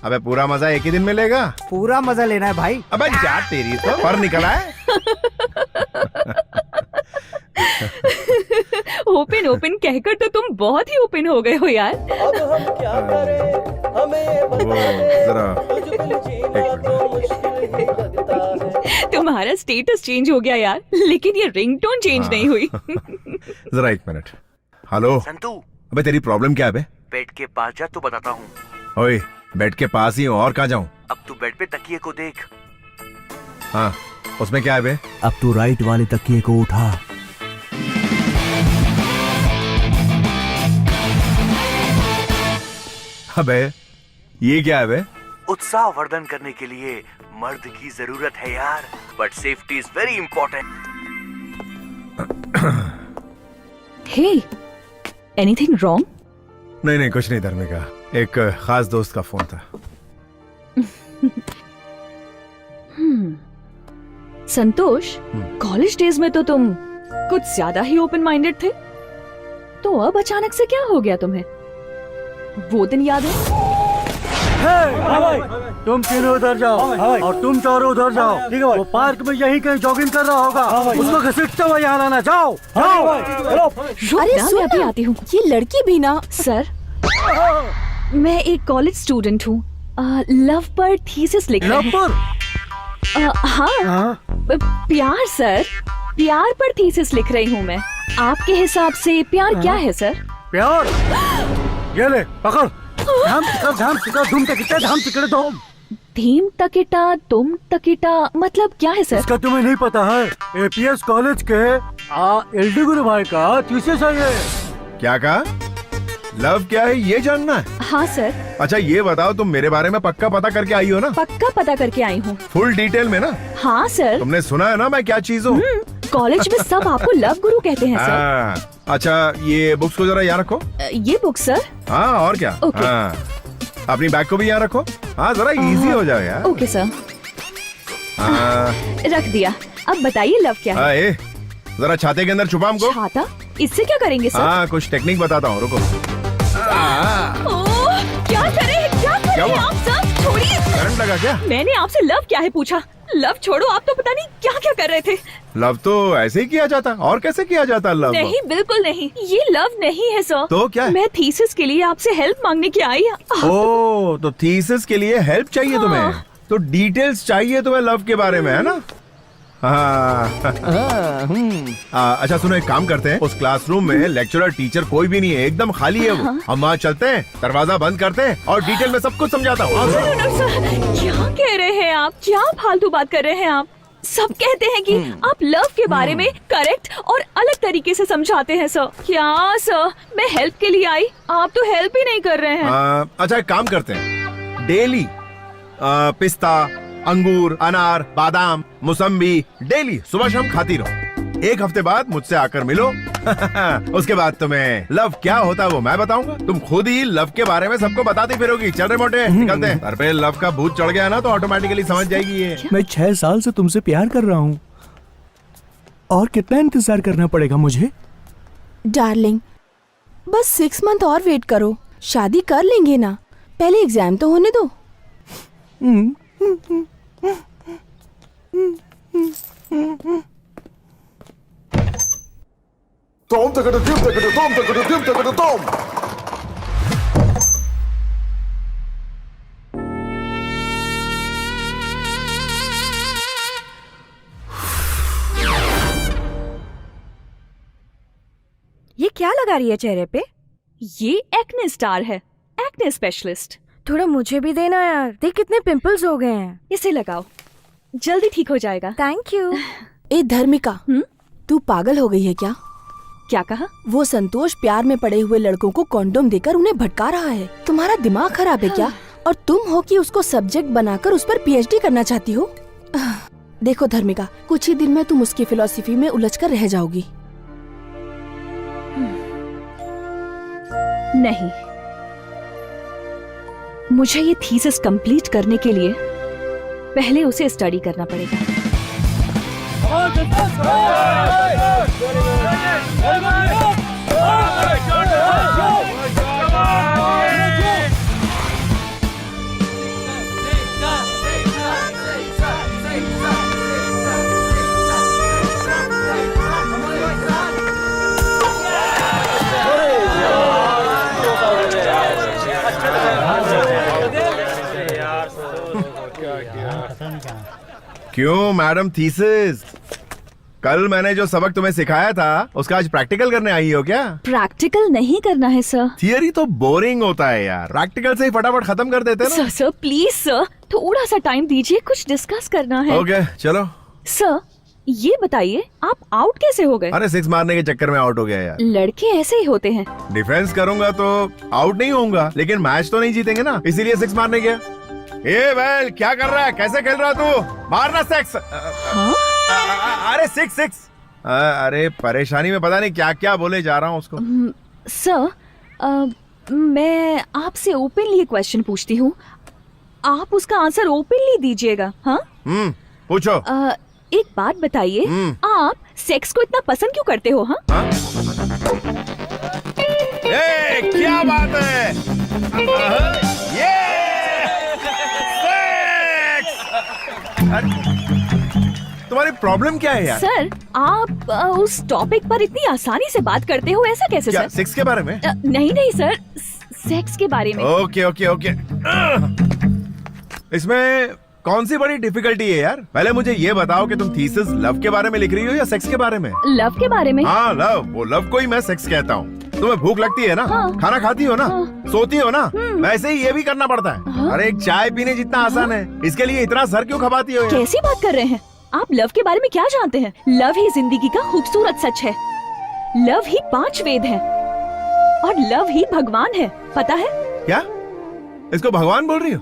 अबे पूरा मजा एक ही दिन में लेगा? पूरा मजा लेना है भाई। अबे जा तेरी तो पर निकला है। ओपन कहकर तो तुम बहुत ही ओपन हो गए हो यार। अब हम क्या करें, हमें तुम्हारा स्टेटस चेंज हो गया यार, लेकिन ये रिंगटोन चेंज नहीं हुई। जरा 1 मिनट। हेलो संतू, अबे तेरी प्रॉब्लम क्या है बे? बेड के पास जा तो बताता हूँ। ओए बेड के पास ही हूँ, और कहाँ जाऊँ? अब तू बेड पे तकिए को देख। हाँ उसमें क्या है बे? अब तू राइट वाले तकिए को उठा। अबे ये क्या है बे? उत्साह वर्धन करने के लिए मर्द की जरूरत है यार, but safety is very important. Hey, anything wrong? नहीं कुछ नहीं धर्मिका, एक खास दोस्त का फोन था। संतोष, कॉलेज डेज में तो तुम कुछ ज्यादा ही ओपन माइंडेड थे, तो अब अचानक से क्या हो गया तुम्हें? वो दिन याद है? तुम तीनों उधर जाओ और तुम चारों उधर जाओ। ठीक है, वो पार्क में यहीं कहीं जॉगिंग कर रहा होगा, उसको घसीटते हुए यहाँ लाना। जाओ जाओ। अरे मैं अभी आती हूँ। ये लड़की भी ना। सर मैं एक कॉलेज स्टूडेंट हूँ, लव पर थीसिस लिख रही हूँ। हाँ प्यार सर, प्यार पर थीसिस लिख रही हूँ मैं। आपके हिसाब से प्यार क्या है सर? प्यार ये ले पकड़। धाम तिकड़े धूम। धीम तकिटा तुम तकिटा मतलब क्या है सर? इसका तुम्हें नहीं पता है? एपीएस कॉलेज के एलडी गुरु भाई का थीसिस है ये। क्या कहा? लव क्या है ये जानना है? हाँ सर। अच्छा ये बताओ, तुम मेरे बारे में पक्का पता करके आई हो ना? पक्का पता करके आई हूँ। फुल डिटेल में ना? हाँ सर। तुमने सुना है ना मैं क्या चीज हूँ? कॉलेज में सब आपको लव गुरु कहते हैं सर। अच्छा ये बुक्स को जरा यहाँ रखो। ये बुक सर? हाँ और क्या। ओके। हाँ अपनी बैग को भी यहाँ रखो। हाँ जरा इजी हो जाए यार। Okay sir. रख दिया। अब बताइए लव क्या है? जरा छाते के अंदर छुपा हमको। छाता? इससे क्या करेंगे सर? हाँ कुछ टेक्निक बताता हूँ, रुको। क्या करें आप सर? छोड़िए। करंट लगा क्या? मैंने आपसे लव क्या है पूछा। लव छोड़ो, आप तो पता नहीं क्या क्या कर रहे थे। लव तो ऐसे ही किया जाता, और कैसे किया जाता लव? नहीं बिल्कुल नहीं, ये लव नहीं है सर। तो क्या है? मैं थीसिस के लिए आपसे हेल्प मांगने की आई। ओह तो थीसिस के लिए हेल्प चाहिए तुम्हें, तो डिटेल्स चाहिए तुम्हें लव के बारे में, है ना? अच्छा सुनो, एक काम करते हैं, उस क्लासरूम में लेक्चरर टीचर कोई भी नहीं है, एकदम खाली है वो। हम वहाँ चलते हैं, दरवाजा बंद करते हैं और डिटेल में सब कुछ समझाता हूँ। क्या कह रहे हैं आप? क्या फालतू बात कर रहे हैं आप? सब कहते हैं कि आप लव के बारे में करेक्ट और अलग तरीके से समझाते हैं सर। क्या सर, मैं हेल्प के लिए आई, आप तो हेल्प ही नहीं कर रहे हैं। अच्छा एक काम करते हैं, डेली पिस्ता, अंगूर, अनार, बादाम, मौसम्बी डेली सुबह शाम खाती रहो। एक हफ्ते बाद मुझसे आकर मिलो। उसके बाद तुम्हें लव क्या होता है वो मैं बताऊंगा। तुम खुद ही लव के बारे में सबको बताती फिरोगी। चल रहे मोटे, निकलते हैं। सर पे लव का भूत चढ़ गया ना तो ऑटोमेटिकली समझ जाएगी ये। मैं 6 साल से तुमसे प्यार कर रहा हूँ और कितना इंतजार करना पड़ेगा मुझे? डार्लिंग, बस 6 मंथ और वेट करो, शादी कर लेंगे ना। पहले एग्जाम तो होने दो। ये क्या लगा रही है चेहरे पे? ये एक्ने स्टार है, एक्ने स्पेशलिस्ट। थोड़ा मुझे भी देना यार, देख कितने पिंपल्स हो गए हैं। इसे लगाओ, जल्दी ठीक हो जाएगा। Thank you. ए धर्मिका, तू पागल हो गई है क्या? क्या कहा? वो संतोष प्यार में पड़े हुए लड़कों को कॉन्डोम देकर उन्हें भटका रहा है। तुम्हारा दिमाग खराब है क्या? और तुम हो कि उसको सब्जेक्ट बनाकर उस पर पीएचडी करना चाहती हो? देखो धर्मिका, कुछ ही दिन में तुम उसकी फिलॉसफी में उलझकर रह जाओगी। नहीं, मुझे ये थीसिस कंप्लीट करने के लिए पहले उसे स्टडी करना पड़ेगा। क्यों मैडम थीसिस? कल मैंने जो सबक तुम्हें सिखाया था उसका आज प्रैक्टिकल करने आई हो क्या? प्रैक्टिकल नहीं करना है सर। थियरी तो बोरिंग होता है यार, प्रैक्टिकल से ही फटाफट खत्म कर देते हैं ना। सर प्लीज सर, थोड़ा सा टाइम दीजिए, कुछ डिस्कस करना है। ओके चलो। सर ये बताइए, आप आउट कैसे हो गए? अरे 6 मारने के चक्कर में आउट हो गया यार। लड़के ऐसे ही होते हैं। डिफेंस करूंगा तो आउट नहीं होऊंगा, लेकिन मैच तो नहीं जीतेंगे ना, इसीलिए 6 मारने गया। ए वेल, क्या कर रहा है? कैसे खेल रहा तू? मारना 6। अरे 6। अरे परेशानी में पता नहीं क्या क्या बोले जा रहा हूँ उसको। सर मैं आपसे ओपनली एक क्वेश्चन पूछती हूँ, आप उसका आंसर ओपनली दीजिएगा। हाँ पूछो। एक बात बताइए, आप सेक्स को इतना पसंद क्यों करते हो? हाँ क्या बात है? ये तुम्हारी प्रॉब्लम क्या है यार? सर आप उस टॉपिक पर इतनी आसानी से बात करते हो, ऐसा कैसे? क्या, सर सेक्स के बारे में? नहीं सर, सेक्स के बारे में। ओके। इसमें कौन सी बड़ी डिफिकल्टी है यार? पहले मुझे ये बताओ कि तुम थीसिस लव के बारे में लिख रही हो या सेक्स के बारे में? लव के बारे में। हाँ लव, वो लव को ही मैं सेक्स कहता हूँ। तुम्हें भूख लगती है ना? हाँ। खाना खाती हो ना? सोती हो ना? वैसे ही ये भी करना पड़ता है। अरे एक चाय पीने जितना आसान है, इसके लिए इतना सर क्यों खपाती हो? कैसी बात कर रहे हैं आप? लव के बारे में क्या जानते हैं? लव ही जिंदगी का खूबसूरत सच है। लव ही 5 वेद है और लव ही भगवान है, पता है? क्या इसको भगवान बोल रही हो?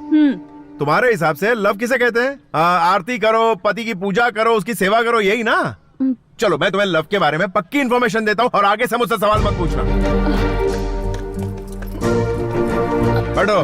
तुम्हारे हिसाब से लव किसे कहते हैं? आरती करो, पति की पूजा करो, उसकी सेवा करो, यही ना? चलो मैं तुम्हें लव के बारे में पक्की इन्फॉर्मेशन देता हूँ और आगे से मुझसे सवाल मत पूछना। बैठो।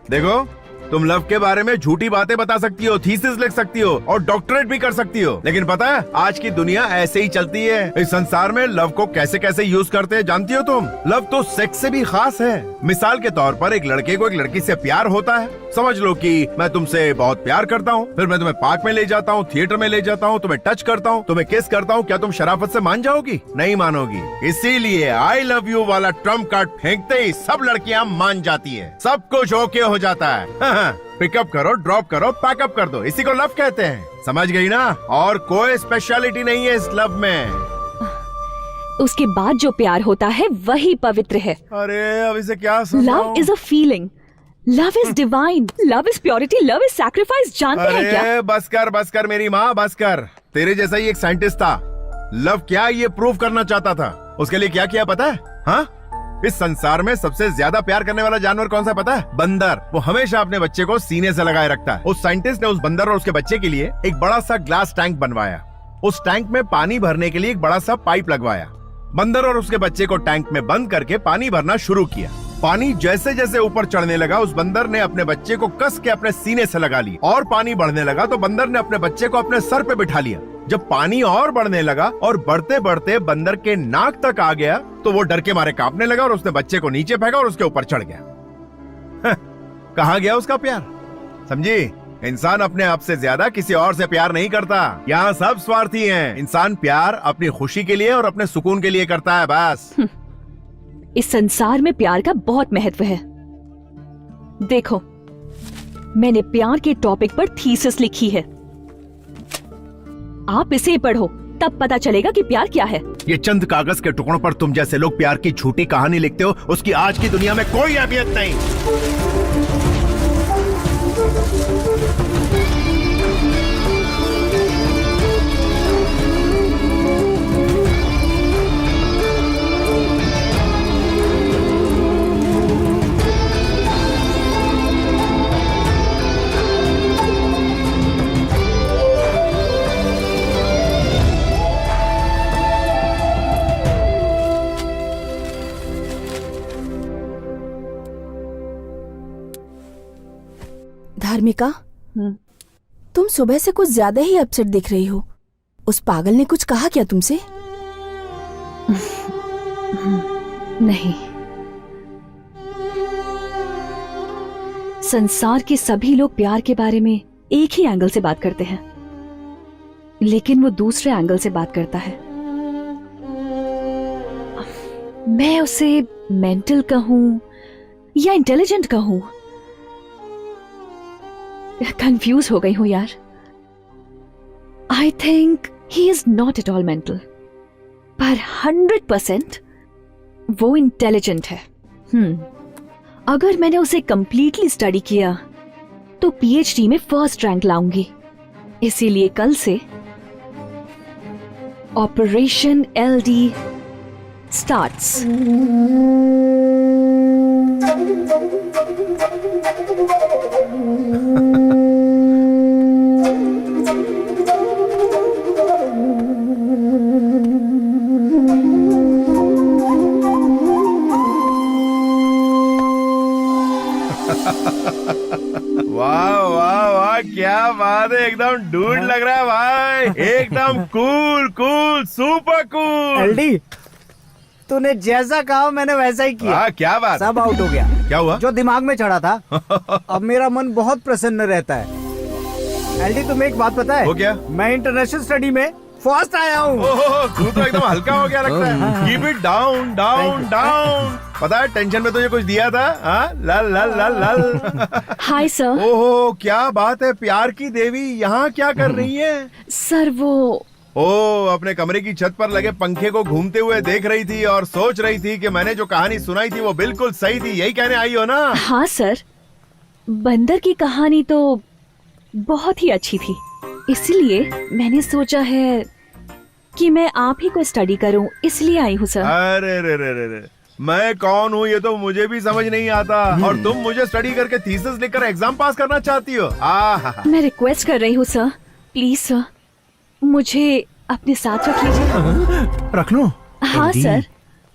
देखो, तुम लव के बारे में झूठी बातें बता सकती हो, थीसिस लिख सकती हो और डॉक्टरेट भी कर सकती हो, लेकिन पता है आज की दुनिया ऐसे ही चलती है। इस संसार में लव को कैसे कैसे यूज करते हैं जानती हो तुम? लव तो सेक्स से भी खास है। मिसाल के तौर पर एक लड़के को एक लड़की से प्यार होता है। समझ लो कि मैं तुमसे बहुत प्यार करता हूँ, फिर मैं तुम्हें पार्क में ले जाता हूँ, थिएटर में ले जाता हूँ, तुम्हें टच करता हूँ, तुम्हें किस करता हूँ। क्या तुम शराफत से मान जाओगी? नहीं मानोगी। इसीलिए आई लव यू वाला ट्रम्प कार्ड फेंकते ही सब लड़कियां मान जाती है, सब कुछ ओके हो जाता है। हाँ, पिकअप करो, ड्रॉप करो, पैकअप कर दो, इसी को लव कहते हैं, समझ गई ना? और कोई स्पेशलिटी नहीं है इस लव में। उसके बाद जो प्यार होता है वही पवित्र है। अरे अब इसे क्या समझाऊं? Love is a feeling, love is divine, love is purity, love is sacrifice. जानते हैं क्या? अरे बस कर मेरी माँ, बस कर। तेरे जैसा ही एक साइंटिस्ट था, लव क्या ये प्रूव करना चाहता था। उसके लिए क्या किया पता है? हाँ, इस संसार में सबसे ज्यादा प्यार करने वाला जानवर कौन सा पता है? बंदर। वो हमेशा अपने बच्चे को सीने से लगाए रखता है। उस साइंटिस्ट ने उस बंदर और उसके बच्चे के लिए एक बड़ा सा ग्लास टैंक बनवाया। उस टैंक में पानी भरने के लिए एक बड़ा सा पाइप लगवाया। बंदर और उसके बच्चे को टैंक में बंद करके पानी भरना शुरू किया। पानी जैसे जैसे ऊपर चढ़ने लगा, उस बंदर ने अपने बच्चे को कस के अपने सीने से लगा लिया, और पानी बढ़ने लगा तो बंदर ने अपने बच्चे को अपने सर पे बिठा लिया। जब पानी और बढ़ने लगा और बढ़ते बढ़ते बंदर के नाक तक आ गया, तो वो डर के मारे कांपने लगा और उसने बच्चे को नीचे फेंका और उसके ऊपर चढ़ गया। कहाँ गया उसका प्यार? समझी? इंसान अपने आप से ज्यादा किसी और से प्यार नहीं करता। यहाँ सब स्वार्थी हैं। इंसान प्यार अपनी खुशी के लिए और अपने सुकून के लिए करता है, बस। इस संसार में प्यार का बहुत महत्व है। देखो, मैंने प्यार के टॉपिक पर थीसिस लिखी है। आप इसे पढ़ो, तब पता चलेगा कि प्यार क्या है। ये चंद कागज के टुकड़ों पर तुम जैसे लोग प्यार की झूठी कहानी लिखते हो, उसकी आज की दुनिया में कोई अहमियत नहीं। धार्मिका, तुम सुबह से कुछ ज्यादा ही अपसेट दिख रही हो। उस पागल ने कुछ कहा क्या तुमसे? नहीं, संसार के सभी लोग प्यार के बारे में एक ही एंगल से बात करते हैं, लेकिन वो दूसरे एंगल से बात करता है। मैं उसे मेंटल कहूं या इंटेलिजेंट कहूं, कंफ्यूज हो गई हूं यार। I think he is not at all mental, पर 100% वो इंटेलिजेंट है। अगर मैंने उसे कंप्लीटली स्टडी किया तो पीएचडी में फर्स्ट रैंक लाऊंगी। इसीलिए कल से ऑपरेशन एलडी स्टार्ट्स। वाह वाह वाह, क्या बात है, एकदम डूड लग रहा है भाई, एकदम cool cool, super cool. LD, तूने जैसा कहा मैंने वैसा ही किया। क्या बात? सब आउट हो गया। क्या हुआ? जो दिमाग में चढ़ा था। अब मेरा मन बहुत प्रसन्न रहता है। एलडी, तुम्हें एक बात पता है? वो क्या? मैं इंटरनेशनल स्टडी में फर्स्ट आया हूँ। तू तो एकदम हल्का हो गया लगता है। Keep it down down down. पता है टेंशन में तुझे कुछ दिया था? लल लल लल लल। Hi sir. ओहो, क्या बात है, प्यार की देवी यहाँ क्या कर रही है? सर वो अपने कमरे की छत पर लगे पंखे को घूमते हुए देख रही थी और सोच रही थी कि मैंने जो कहानी सुनाई थी वो बिल्कुल सही थी, यही कहने आई हो ना? हाँ सर, बंदर की कहानी तो बहुत ही अच्छी थी, इसलिए मैंने सोचा है कि मैं आप ही को स्टडी करूं, इसलिए आई हूँ सर। अरे रे रे रे रे, मैं कौन हूँ ये तो मुझे भी समझ नहीं आता, और तुम मुझे स्टडी करके थीसिस लिखकर एग्जाम पास करना चाहती हो? मैं रिक्वेस्ट कर रही हूँ सर, प्लीज सर, मुझे अपने साथ रख लीजिए। रख लो? हाँ सर।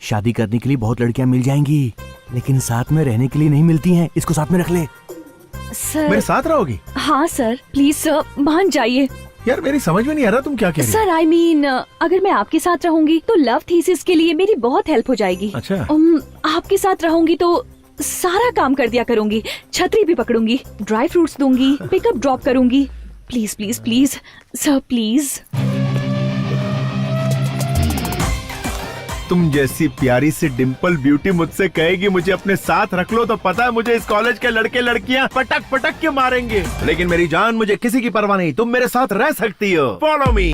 शादी करने के लिए बहुत लड़कियां मिल जाएंगी, लेकिन साथ में रहने के लिए नहीं मिलती हैं। इसको साथ में रख ले। सर मेरे साथ रहोगी? हाँ सर, प्लीज सर, मान जाइए। यार मेरी समझ में नहीं आ रहा तुम क्या कह रही हो? सर आई मीन, अगर मैं आपके साथ रहूंगी तो लव थीसिस के लिए मेरी बहुत हेल्प हो जाएगी। अच्छा। आपके साथ रहूंगी तो सारा काम कर दिया करूंगी, छतरी भी पकड़ूंगी, ड्राई फ्रूट्स दूंगी, पिकअप ड्रॉप करूंगी। Please please please sir, please. तुम जैसी प्यारी सी डिम्पल ब्यूटी मुझसे कहेगी मुझे अपने साथ रख लो, तो पता है मुझे इस कॉलेज के लड़के लड़कियां पटक पटक के मारेंगे। लेकिन मेरी जान, मुझे किसी की परवाह नहीं, तुम मेरे साथ रह सकती हो। Follow me.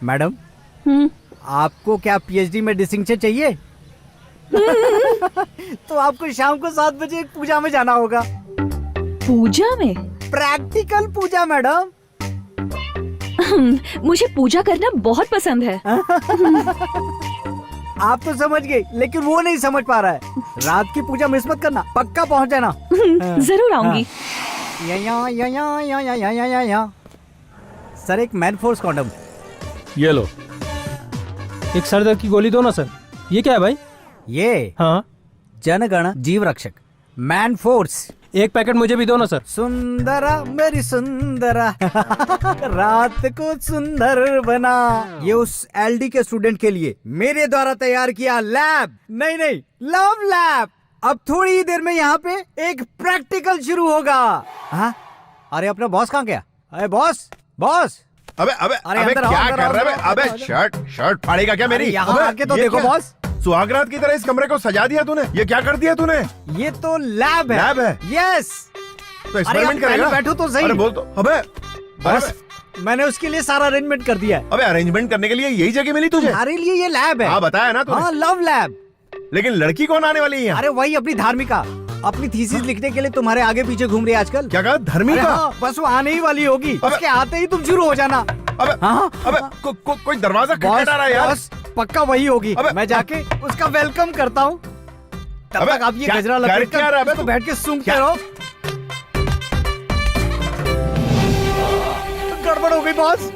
मैडम, आपको क्या पीएचडी में डिस्टिंक्शन चाहिए? तो आपको शाम को 7 बजे एक पूजा में जाना होगा। पूजा में? प्रैक्टिकल पूजा मैडम। मुझे पूजा करना बहुत पसंद है। आप तो समझ गए, लेकिन वो नहीं समझ पा रहा है। रात की पूजा मिस मत करना, पक्का पहुंच जाना। जरूर आऊंगी। सर, एक मैन फोर्स कॉन्डम। ये लो। एक सर दर्द की गोली दो ना सर। ये क्या है भाई? ये हाँ, जनगण जीव रक्षक मैन फोर्स। एक पैकेट मुझे भी दो ना सर। सुंदरा मेरी सुंदरा रात को सुंदर बना। ये उस एलडी के स्टूडेंट के लिए मेरे द्वारा तैयार किया लैब, नहीं लव लैब। अब थोड़ी ही देर में यहाँ पे एक प्रैक्टिकल शुरू होगा। हाँ? अरे अपना बॉस कहाँ गया? अरे बॉस अबे क्या कर रहा है? अबे शर्ट फाड़ेगा क्या मेरी? यहाँ आके तो देखो बॉस, सुहागरात की तरह इस कमरे को सजा दिया तूने। ये क्या कर दिया तूने? ये तो लैब है। यस। तो एक्सपेरिमेंट करेगा? बैठो तो सही। अरे बोल तो। अबे बॉस, मैंने उसके लिए सारा अरेंजमेंट कर दिया है। अबे अरेंजमेंट करने के लिए यही जगह मिली तुझे? हमारे लिए ये लैब है। हाँ बताया ना तूने। हाँ लव लैब। लेकिन लड़की कौन आने वाली है यहाँ? अरे वही अपनी धार्मिका, अपनी थीसिस लिखने के लिए तुम्हारे आगे पीछे घूम रही है आजकल। क्या कहा? धर्मिका? हाँ, बस वो आने ही वाली होगी। उसके आते ही तुम शुरू हो जाना। अबे कोई दरवाजा खटखटा रहा है यार। पक्का वही होगी। मैं जाके उसका वेलकम करता हूँ। तब तक आप ये गजरा लपेट कर तो बैठ के सूंघते रहो। गड़बड़ हो गई बॉस।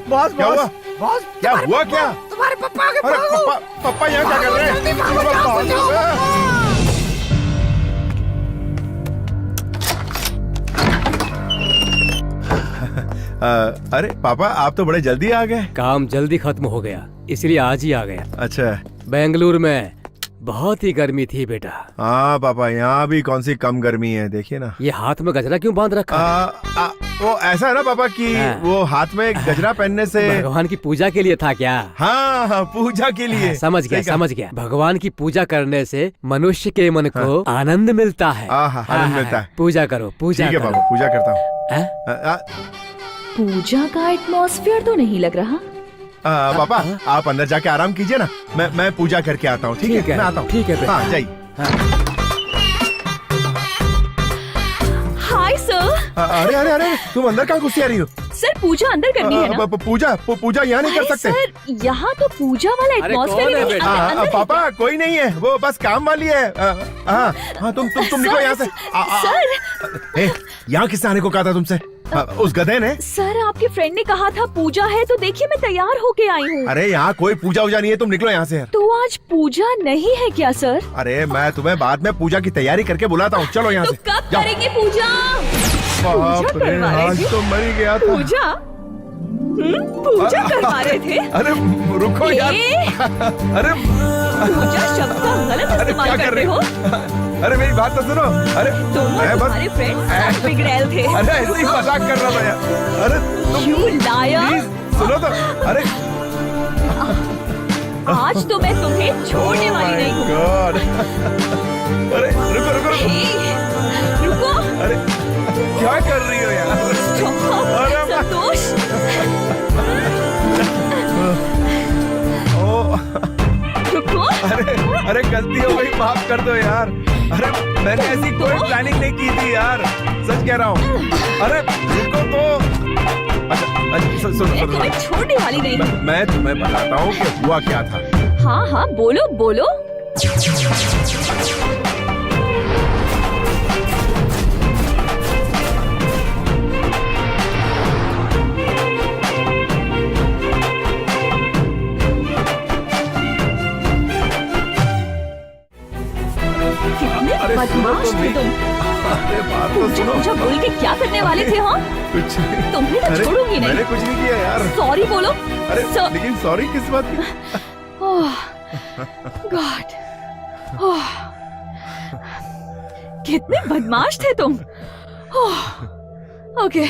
क्या हुआ? क्या तुम्हारे पप्पा आ गए। पप्पा यहाँ क्या कर रहे हैं? अरे पापा आप तो बड़े जल्दी आ गए। काम जल्दी खत्म हो गया इसलिए आज ही आ गया। अच्छा। बेंगलुरु में बहुत ही गर्मी थी बेटा। हाँ पापा यहाँ भी कौन सी कम गर्मी है, देखिए ना। ये हाथ में गजरा क्यों बांध रखा है? वो ऐसा है ना पापा कि वो हाथ में गजरा पहनने से भगवान की पूजा के लिए था क्या? हाँ पूजा के लिए। समझ गया। भगवान की पूजा करने से मनुष्य के मन को आनंद मिलता है। आनंद मिलता है। पूजा करो। ठीक है पापा, पूजा करता हूँ। पूजा का एटमॉस्फेयर तो नहीं लग रहा। पापा आप अंदर जाके आराम कीजिए ना, मैं पूजा करके आता हूँ। ठीक है मैं आता हूँ। ठीक है। हाँ जाइए। Hi sir. अरे तुम अंदर कहाँ घुसी आ रही हो? सर पूजा अंदर करनी है ना। पूजा यहाँ नहीं कर सकते सर, यहाँ तो पूजा वाला एटमॉस्फेयर। पापा कोई नहीं है, वो बस काम वाली है। हाँ तुम निकलो यहाँ से। सर यहाँ किसने आने को कहा था तुमसे? उस गधे ने। सर आपके फ्रेंड ने कहा था पूजा है, तो देखिए मैं तैयार होके आई हूँ। अरे यहाँ कोई पूजा वूजा नहीं है, तुम निकलो यहाँ से। तो आज पूजा नहीं है क्या सर? अरे मैं तुम्हें बाद में पूजा की तैयारी करके बुलाता हूँ, चलो यहाँ से। कब करेंगे पूजा? बाप रे, आज तो मर ही गया था। पूजा करवा रहे थे? अरे रुको यार। अरे पूजा शब्द का गलत इस्तेमाल करते हो। अरे मेरी बात तो सुनो। अरे तुम्हारे फ्रेंड्स बिगड़ैल थे। अरे ऐसे ही मजाक कर रहा था यार। अरे तुम लायर। सुनो तो। अरे आज तो मैं तुम्हें छोड़ने वाली नहीं हूँ। अरे रुको। अरे क्या कर रही हो यार? संतोष। रुको। अरे गलती हो गई, माफ कर दो यार। अरे मैंने ऐसी कोई प्लानिंग नहीं की थी यार, सच कह रहा हूँ। अरे रुको तो। अच्छा मैं तुम्हें छोड़ने वाली नहीं हूँ। मैं तुम्हें बताता हूँ कि हुआ क्या था। हाँ बोलो। बदमाश थे तुम। पूजा बोल के क्या करने वाले थे? हाँ कुछ नहीं। तुम्हें तो छोड़ूंगी नहीं। मैंने कुछ नहीं किया यार। सॉरी बोलो। अरे लेकिन सॉरी किस बात की? गॉड, कितने बदमाश थे तुम। ओके,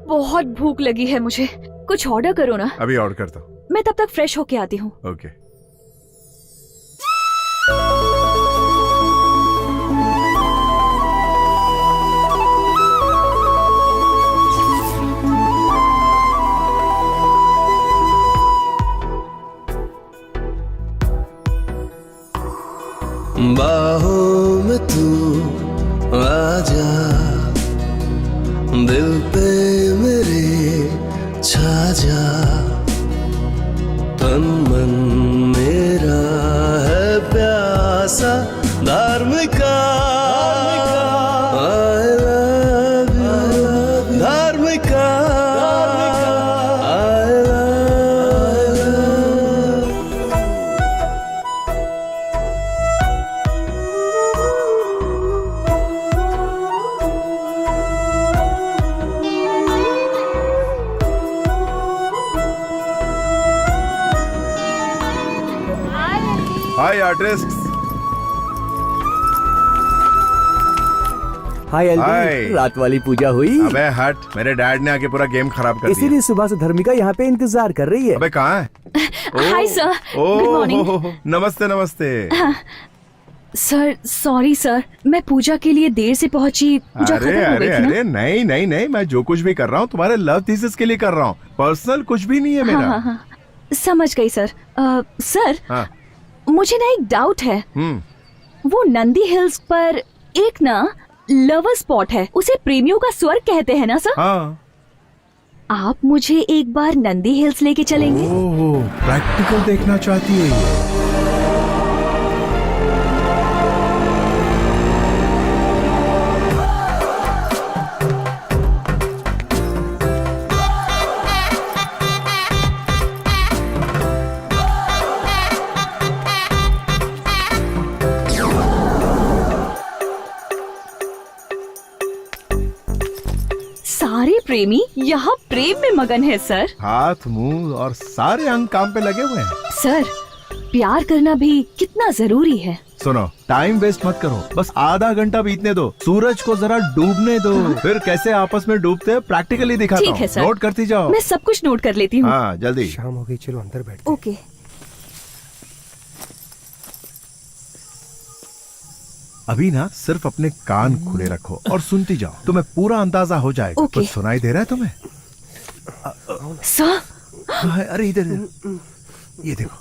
बहुत भूख लगी है मुझे, कुछ ऑर्डर करो ना। अभी ऑर्डर करता हूँ। मैं तब तक फ्रेश होके आती हूँ। ओके। बाहों में तू आजा, दिल पे मेरे छा जा, तन मन मेरा है प्यासा Dharmika. I love you Dharmika. Hi artist. Hi hi. एल्डी, रात वाली पूजा हुई? अबे हट, मेरे डैड ने आके पूरा गेम खराब कर दिया। इसीलिए सुबह से धर्मिका यहाँ पे इंतजार कर रही है। अबे कहाँ है? Hi sir, good morning. नमस्ते नमस्ते। सर सॉरी सर, मैं पूजा के लिए देर से पहुंची। पूजा अरे खत्म हो अरे गई थी ना। अरे नहीं नहीं नहीं, मैं जो कुछ भी कर रहा हूँ तुम्हारे लव थीसिस के लिए कर रहा हूँ, पर्सनल कुछ भी नहीं है मेरा। हाँ, समझ गई सर। सर हाँ। मुझे ना एक डाउट है। हम्म। वो नंदी हिल्स पर एक ना लवर स्पॉट है, उसे प्रेमियों का स्वर्ग कहते हैं ना सर? हाँ। आप मुझे एक बार नंदी हिल्स लेके चलेंगे? ओह, प्रैक्टिकल देखना चाहती है ये। सारे प्रेमी यहाँ प्रेम में मगन है सर। हाथ मुंह और सारे अंग काम पे लगे हुए हैं। सर प्यार करना भी कितना जरूरी है। सुनो, टाइम वेस्ट मत करो, बस आधा घंटा बीतने दो, सूरज को जरा डूबने दो, फिर कैसे आपस में डूबते हैं प्रैक्टिकली दिखाता ठीक है हूँ। सर, नोट करती जाओ। मैं सब कुछ नोट कर लेती हूँ। हाँ जल्दी। शाम हो गई, चलो अंदर बैठ। ओके। अभी ना सिर्फ अपने कान खुले रखो और सुनती जाओ, तुम्हें पूरा अंदाजा हो जाएगा। ओके। कुछ सुनाई दे रहा है तुम्हें? सर अरे इधर ये देखो।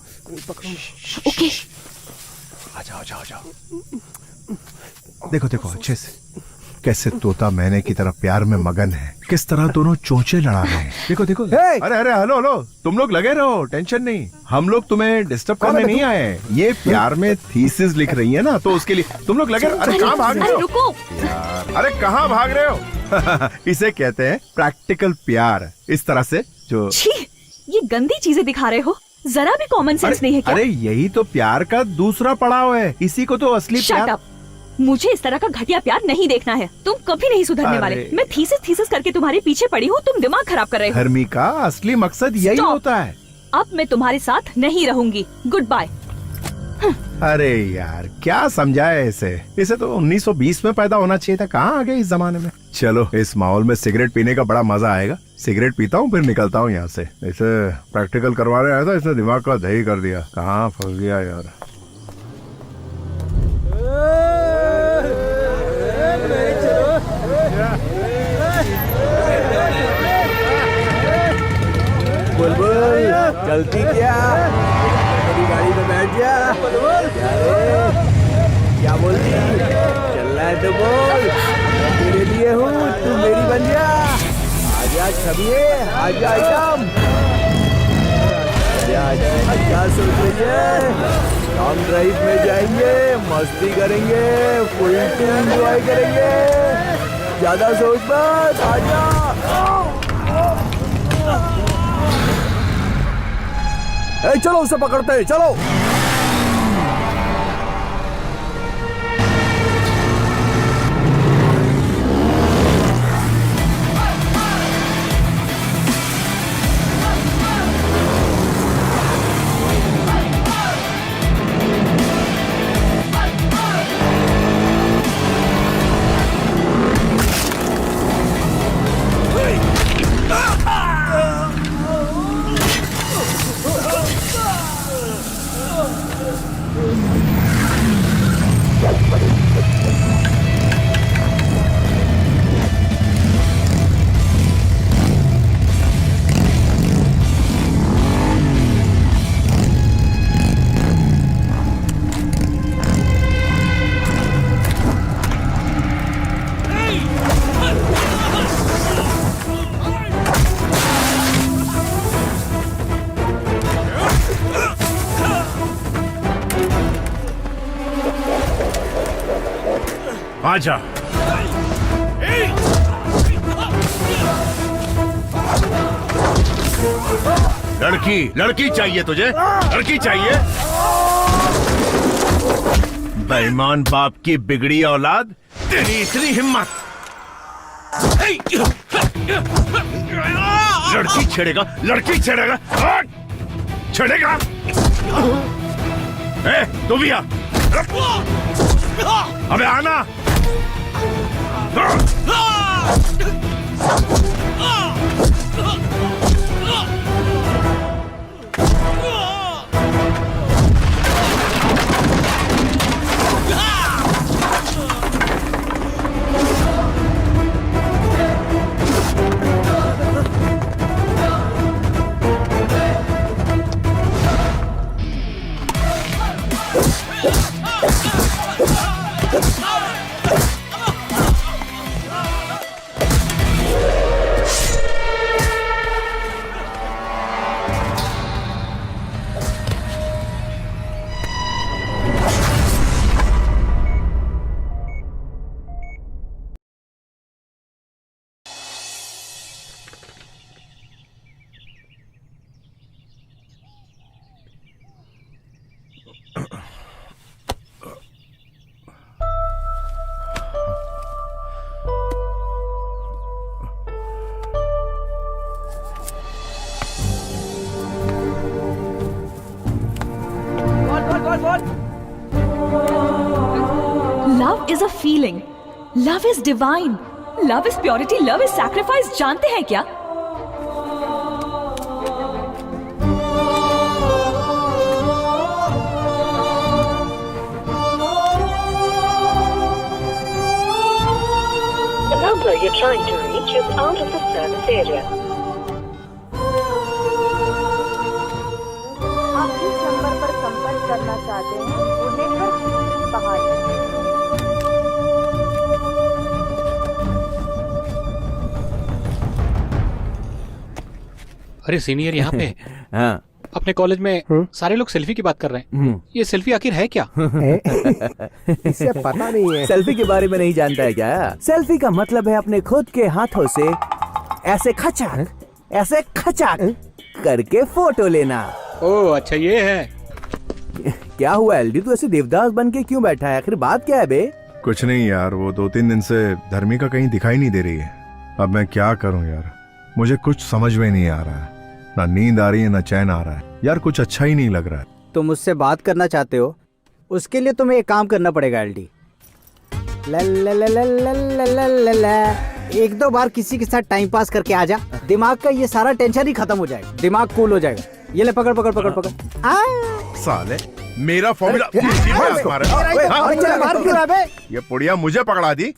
ओके। आ जाओ जाओ जाओ। देखो देखो अच्छे से, कैसे तोता मैने की तरह प्यार में मगन है, किस तरह दोनों चोंचे लड़ा रहे हैं। देखो देखो। अरे अरे हेलो हेलो, तुम लोग लगे रहो, टेंशन नहीं, हम लोग तुम्हें डिस्टर्ब करने नहीं आए। ये प्यार में थीसिस लिख रही है ना, तो उसके लिए तुम लोग लगे रहो। अरे कहाँ भाग रहे हो? रुको यार, अरे कहाँ भाग रहे हो? इसे कहते हैं प्रैक्टिकल प्यार। इस तरह से जो छी, ये गंदी चीजें दिखा रहे हो, जरा भी कॉमन सेंस नहीं है क्या? अरे यही तो प्यार का दूसरा पड़ाव है, इसी को तो असली शट प्यार। अप, मुझे इस तरह का घटिया प्यार नहीं देखना है। तुम कभी नहीं सुधरने वाले। मैं थीसिस करके तुम्हारे पीछे पड़ी हूँ, तुम दिमाग खराब कर रहे हो। धर्मिका, असली मकसद यही Stop. होता है। अब मैं तुम्हारे साथ नहीं रहूंगी। Good bye. अरे यार क्या समझाया इसे तो 1920 में पैदा होना चाहिए था, कहाँ आ गए इस जमाने में। चलो, इस माहौल में सिगरेट पीने का बड़ा मजा आएगा। सिगरेट पीता हूँ फिर निकलता हूँ यहाँ से। इसे प्रैक्टिकल करवाने आया था, इसने दिमाग का दही कर दिया। कहाँ फंस गया यार। बुलबुल चलती क्या? मेरी गाड़ी में बैठ जा। क्या बोलती? चलना है तो बोल, मैं तेरे लिए हूँ, तू मेरी बन जा। आजा छबिए, आजा आइटम। क्या सोच रही है? लॉन्ग ड्राइव में जाएंगे, मस्ती करेंगे, फुल एंजॉय करेंगे। ज्यादा सोच मत, आजा। चलो उसे पकड़ते हैं, चलो। आजा। लड़की चाहिए तुझे? लड़की चाहिए? बेईमान बाप की बिगड़ी औलाद, तेरी इतनी हिम्मत। लड़की छेड़ेगा, छेड़ेगा। तू भी आ। अबे आना। Love is a feeling, love is divine, love is purity, love is sacrifice. जानते हैं क्या? The number you're trying to reach is out of the service area. आप जिस नंबर पर संपर्क करना चाहते हैं वो नेटवर्क से बाहर है। अरे सीनियर यहाँ पे। हाँ। अपने कॉलेज में सारे लोग सेल्फी की बात कर रहे हैं। ये सेल्फी आखिर है क्या? इसे पता नहीं है। सेल्फी के बारे में नहीं जानता है क्या? सेल्फी का मतलब है अपने खुद के हाथों से ऐसे खचाक करके फोटो लेना। ओह अच्छा ये है। क्या हुआ एलडी, तू ऐसे देवदास बन के क्यों बैठा है? आखिर बात क्या है बे? कुछ नहीं यार, वो 2-3 दिन से धर्मिका कहीं दिखाई नहीं दे रही है। अब मैं क्या करूं यार, मुझे कुछ समझ में नहीं आ रहा है। ना नींद आ रही है, ना चैन आ रहा है यार, कुछ अच्छा ही नहीं लग रहा है। तुम मुझसे बात करना चाहते हो, उसके लिए तुम्हें एक काम करना पड़ेगा एलडी। एक दो बार किसी के साथ टाइम पास करके आ जा, दिमाग का ये सारा टेंशन ही खत्म हो जाएगा, दिमाग कूल हो जाएगा। ये ले पकड़ पकड़ पकड़ पकड़। साले मेरा फॉर्मूला ये पुड़िया मुझे पकड़ा दी।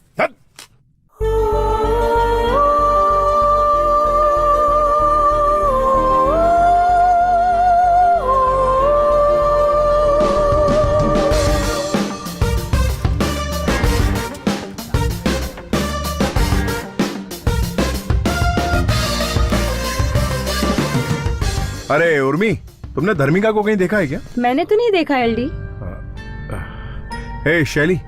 अरे उर्मी, तुमने धर्मिका को कहीं देखा है क्या? मैंने तो नहीं देखा एलडी। हे शैली।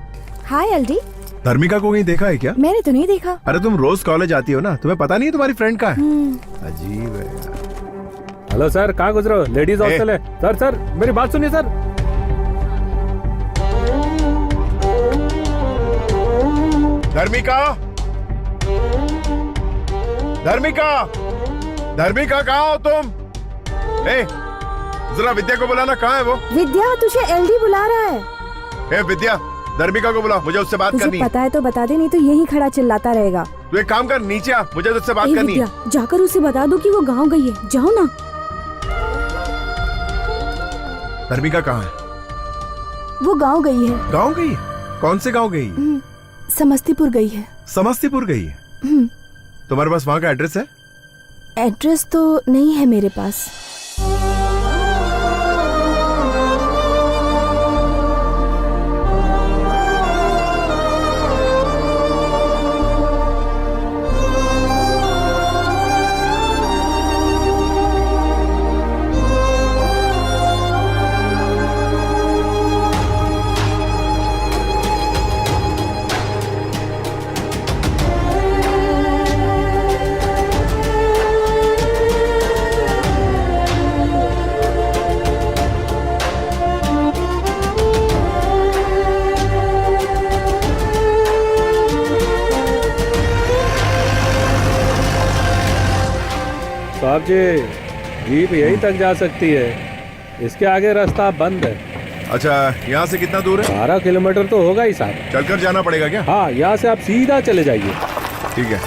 हाय एलडी। धर्मिका को कहीं देखा है क्या? मैंने तो नहीं देखा। अरे तुम रोज कॉलेज आती हो ना, तुम्हें पता नहीं है तुम्हारी फ्रेंड का है? अजीब है। हेलो सर, कहाँ गुजरे हो? लेडीज हॉस्टल है। सर सर मेरी बात सुनिए सर। धर्मिका, धर्मिका, धर्मिका कहाँ हो तुम? जरा विद्या को बुलाना, कहाँ है वो? विद्या, तुझे एलडी बुला रहा है। विद्या, धर्मिका को बुला, मुझे उससे बात करनी है। पता है तो बता दे, नहीं तो यही खड़ा चिल्लाता रहेगा। तू एक काम कर, नीचे आ, मुझे उससे बात करनी है। जाकर उसे बता दो कि वो गांव गई है, जाओ ना। धर्मिका कहाँ है? वो गांव गई है। गांव गई है? कौन से गांव गई है? समस्तीपुर गई है। समस्तीपुर गई है? तुम्हारे पास वहाँ का एड्रेस है? एड्रेस तो नहीं है मेरे पास। साहब जी, जीप यहीं तक जा सकती है, इसके आगे रास्ता बंद है। अच्छा, यहाँ से कितना दूर है? 12 किलोमीटर तो होगा ही साहब। चलकर जाना पड़ेगा क्या? हाँ, यहाँ से आप सीधा चले जाइए। ठीक है।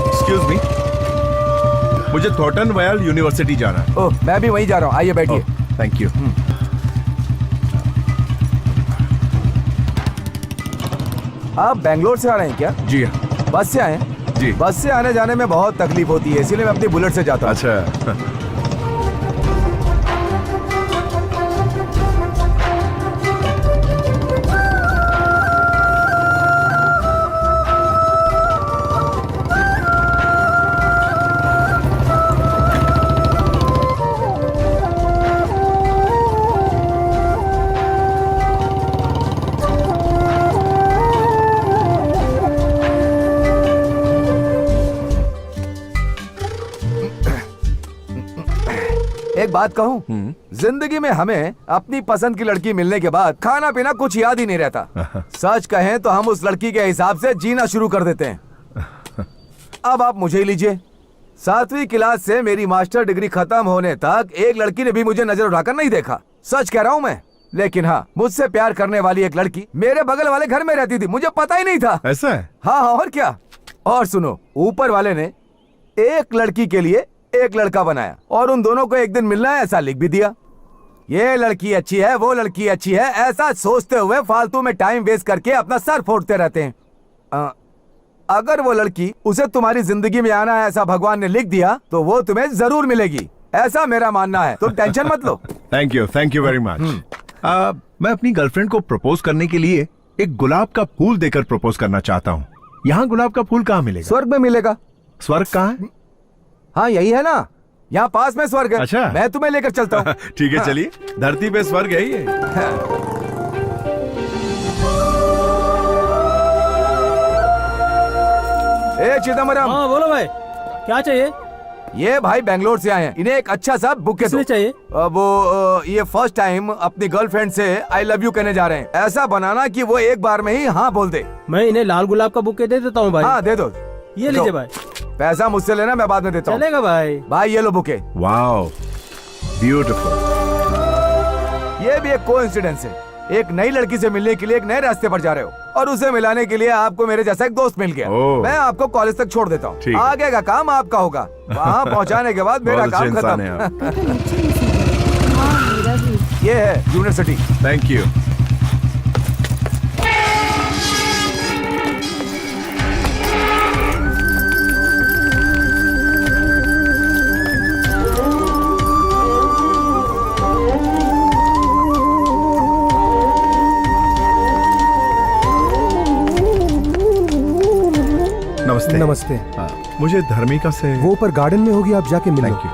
एक्सक्यूज मी, मुझे थॉर्टन वायल यूनिवर्सिटी जाना है। ओह, मैं भी वहीं जा रहा हूँ, आइए बैठिए। Thank you. आप बेंगलोर से आ रहे हैं क्या? जी हाँ। बस से आए हैं? जी। बस से आने जाने में बहुत तकलीफ होती है, इसीलिए मैं अपनी बुलेट से जाता हूँ। अच्छा। एक बात कहूँ, जिंदगी में हमें अपनी पसंद की लड़की मिलने के बाद खाना पीना कुछ याद ही नहीं रहता। सच कहें तो हम उस लड़की के हिसाब से जीना शुरू कर देते हैं। अब आप मुझे ही लीजिए, 7वीं क्लास से मेरी मास्टर डिग्री खत्म होने तक एक लड़की ने भी मुझे नजर उठाकर नहीं देखा। सच कह रहा हूँ मैं। लेकिन हाँ, मुझसे प्यार करने वाली एक लड़की मेरे बगल वाले घर में रहती थी, मुझे पता ही नहीं था। ऐसा है? हाँ हाँ, और क्या। और सुनो, ऊपर वाले ने एक लड़की के लिए एक लड़का बनाया और उन दोनों को एक दिन मिलना है ऐसा लिख भी दिया। ये लड़की अच्छी है, वो लड़की अच्छी है, ऐसा सोचते हुए फालतू में टाइम वेस्ट करके अपना सर फोड़ते रहते हैं। अगर वो लड़की उसे तुम्हारी जिंदगी में आना है ऐसा भगवान ने लिख दिया तो वो तुम्हें जरूर मिलेगी, ऐसा मेरा मानना है। तुम टेंशन मत लो। Thank you very much. मैं अपनी गर्लफ्रेंड को प्रपोज करने के लिए एक गुलाब का फूल देकर प्रपोज करना चाहता हूँ। यहाँ गुलाब का फूल कहाँ मिलेगा? स्वर्ग में मिलेगा। स्वर्ग कहाँ है? हाँ, यही है ना, यहाँ पास में स्वर्ग है। अच्छा, मैं तुम्हें लेकर चलता हूँ। ठीक है, चलिए। धरती पे स्वर्ग है ये। ए चिदम्बरम। हाँ बोलो भाई, क्या चाहिए? ये भाई बेंगलोर से आए हैं, इन्हें एक अच्छा सा बुके दो। चाहिए? वो ये फर्स्ट टाइम अपनी गर्लफ्रेंड से आई लव यू कहने जा रहे हैं। ऐसा बनाना कि वो एक बार में ही हाँ बोल दे। मैं इन्हें लाल गुलाब का बुके दे देता हूँ भाई। हाँ दे दो। ये लीजिए भाई। पैसा मुझसे लेना, मैं बाद में देता हूँ। चलेगा भाई। भाई ये लो बुके। Wow, beautiful. ये भी एक कोइंसिडेंस है। एक नई लड़की से मिलने के लिए एक नए रास्ते पर जा रहे हो और उसे मिलाने के लिए आपको मेरे जैसा एक दोस्त मिल गया। मैं आपको कॉलेज तक छोड़ देता हूँ, आगे का काम आपका होगा। वहाँ पहुँचाने के बाद मेरा काम खत्म। ये है यूनिवर्सिटी। Thank you. नमस्ते। नमस्ते। मुझे धर्मिका से। वो ऊपर गार्डन में होगी, आप जाके मिलो। Thank you.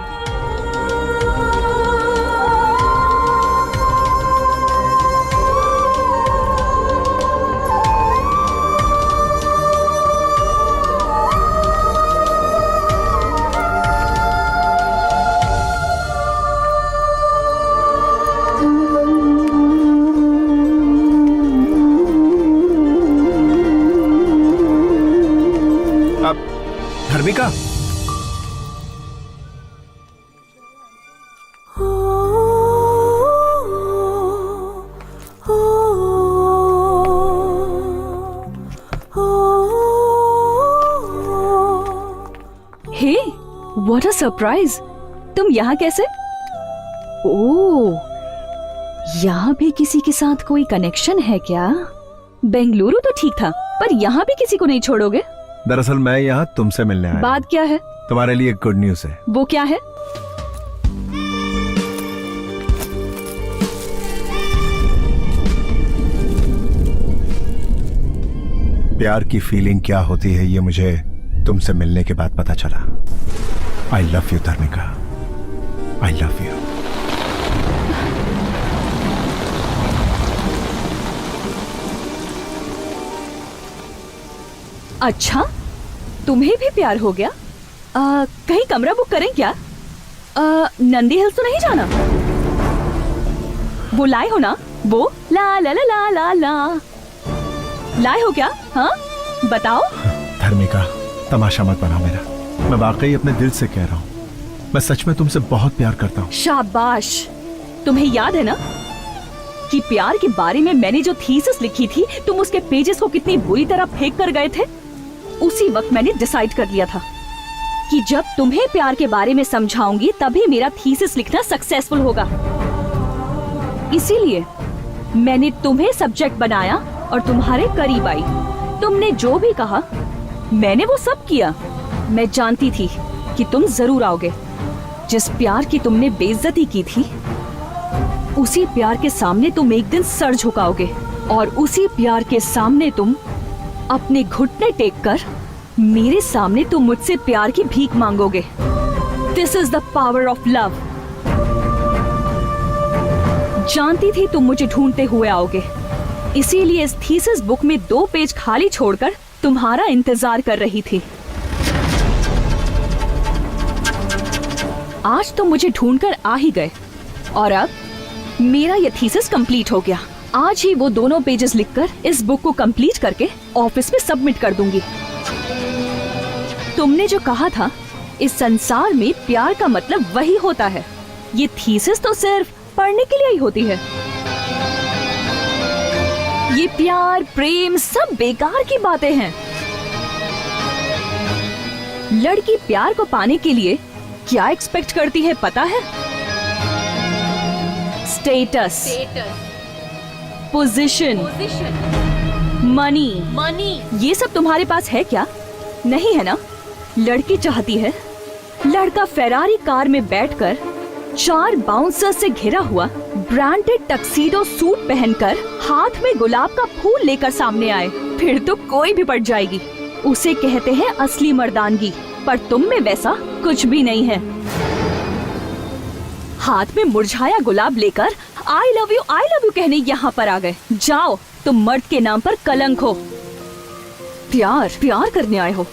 Dharmika, hey, what a surprise! तुम यहाँ कैसे? ओह, यहाँ भी किसी के साथ कोई कनेक्शन है क्या? बेंगलुरु तो ठीक था, पर यहाँ भी किसी को नहीं छोड़ोगे? दरअसल मैं यहाँ तुमसे मिलने आया। बात क्या है? तुम्हारे लिए गुड न्यूज है। वो क्या है? प्यार की फीलिंग क्या होती है ये मुझे तुमसे मिलने के बाद पता चला। I love you Dharmika, I love you. अच्छा, तुम्हें भी प्यार हो गया? कहीं कमरा बुक करें क्या? नंदी हिल्स तो नहीं जाना? वो लाए हो ना? वो ला ला ला ला ला ला लाए हो क्या? हाँ, बताओ। धर्मिका, तमाशा मत बनाओ मेरा। मैं वाकई अपने दिल से कह रहा हूँ, मैं सच में तुमसे बहुत प्यार करता हूँ। शाबाश। तुम्हें याद है ना कि प्यार के बारे में मैंने जो थीसिस लिखी थी, तुम उसके पेजेस को कितनी बुरी तरह फेंक कर गए थे। उसी वक्त मैंने डिसाइड कर लिया था कि जब तुम्हें प्यार के बारे में समझाऊंगी तभी मेरा थीसिस लिखना सक्सेसफुल होगा। इसीलिए मैंने तुम्हें सब्जेक्ट बनाया और तुम्हारे करीब आई। तुमने जो भी कहा मैंने वो सब किया। मैं जानती थी कि तुम जरूर आओगे। जिस प्यार की तुमने बेइज्जती की थी, उसी प्यार के सामने तुम एक दिन सर झुकाओगे और उसी प्यार के सामने तुम अपने घुटने टेक कर मेरे सामने तुम मुझसे प्यार की भीख मांगोगे। This is the power of love. जानती थी तुम मुझे ढूंढते हुए आओगे, इसीलिए इस थीसिस बुक में 2 पेज खाली छोड़कर तुम्हारा इंतजार कर रही थी। आज तुम मुझे ढूंढकर आ ही गए और अब मेरा यह थीसिस कंप्लीट हो गया। आज ही वो दोनों पेजेस लिखकर इस बुक को कंप्लीट करके ऑफिस में सबमिट कर दूंगी। तुमने जो कहा था इस संसार में प्यार का मतलब वही होता है, ये थीसिस तो सिर्फ पढ़ने के लिए ही होती है। ये प्यार प्रेम सब बेकार की बातें हैं। लड़की प्यार को पाने के लिए क्या एक्सपेक्ट करती है पता है? Status, position, money. ये सब तुम्हारे पास है क्या? नहीं है ना? लड़की चाहती है लड़का फेरारी कार में बैठकर 4 बाउंसर से घिरा हुआ ब्रांडेड टक्सीडो सूट पहनकर हाथ में गुलाब का फूल लेकर सामने आए। फिर तो कोई भी पड़ जाएगी। उसे कहते हैं असली मर्दानगी, पर तुम में वैसा कुछ भी नहीं है। हाथ में मुरझाया गुलाब लेकर आई लव यू कहने यहाँ पर आ गए। जाओ, तुम मर्द के नाम पर कलंक हो। प्यार करने आए हो।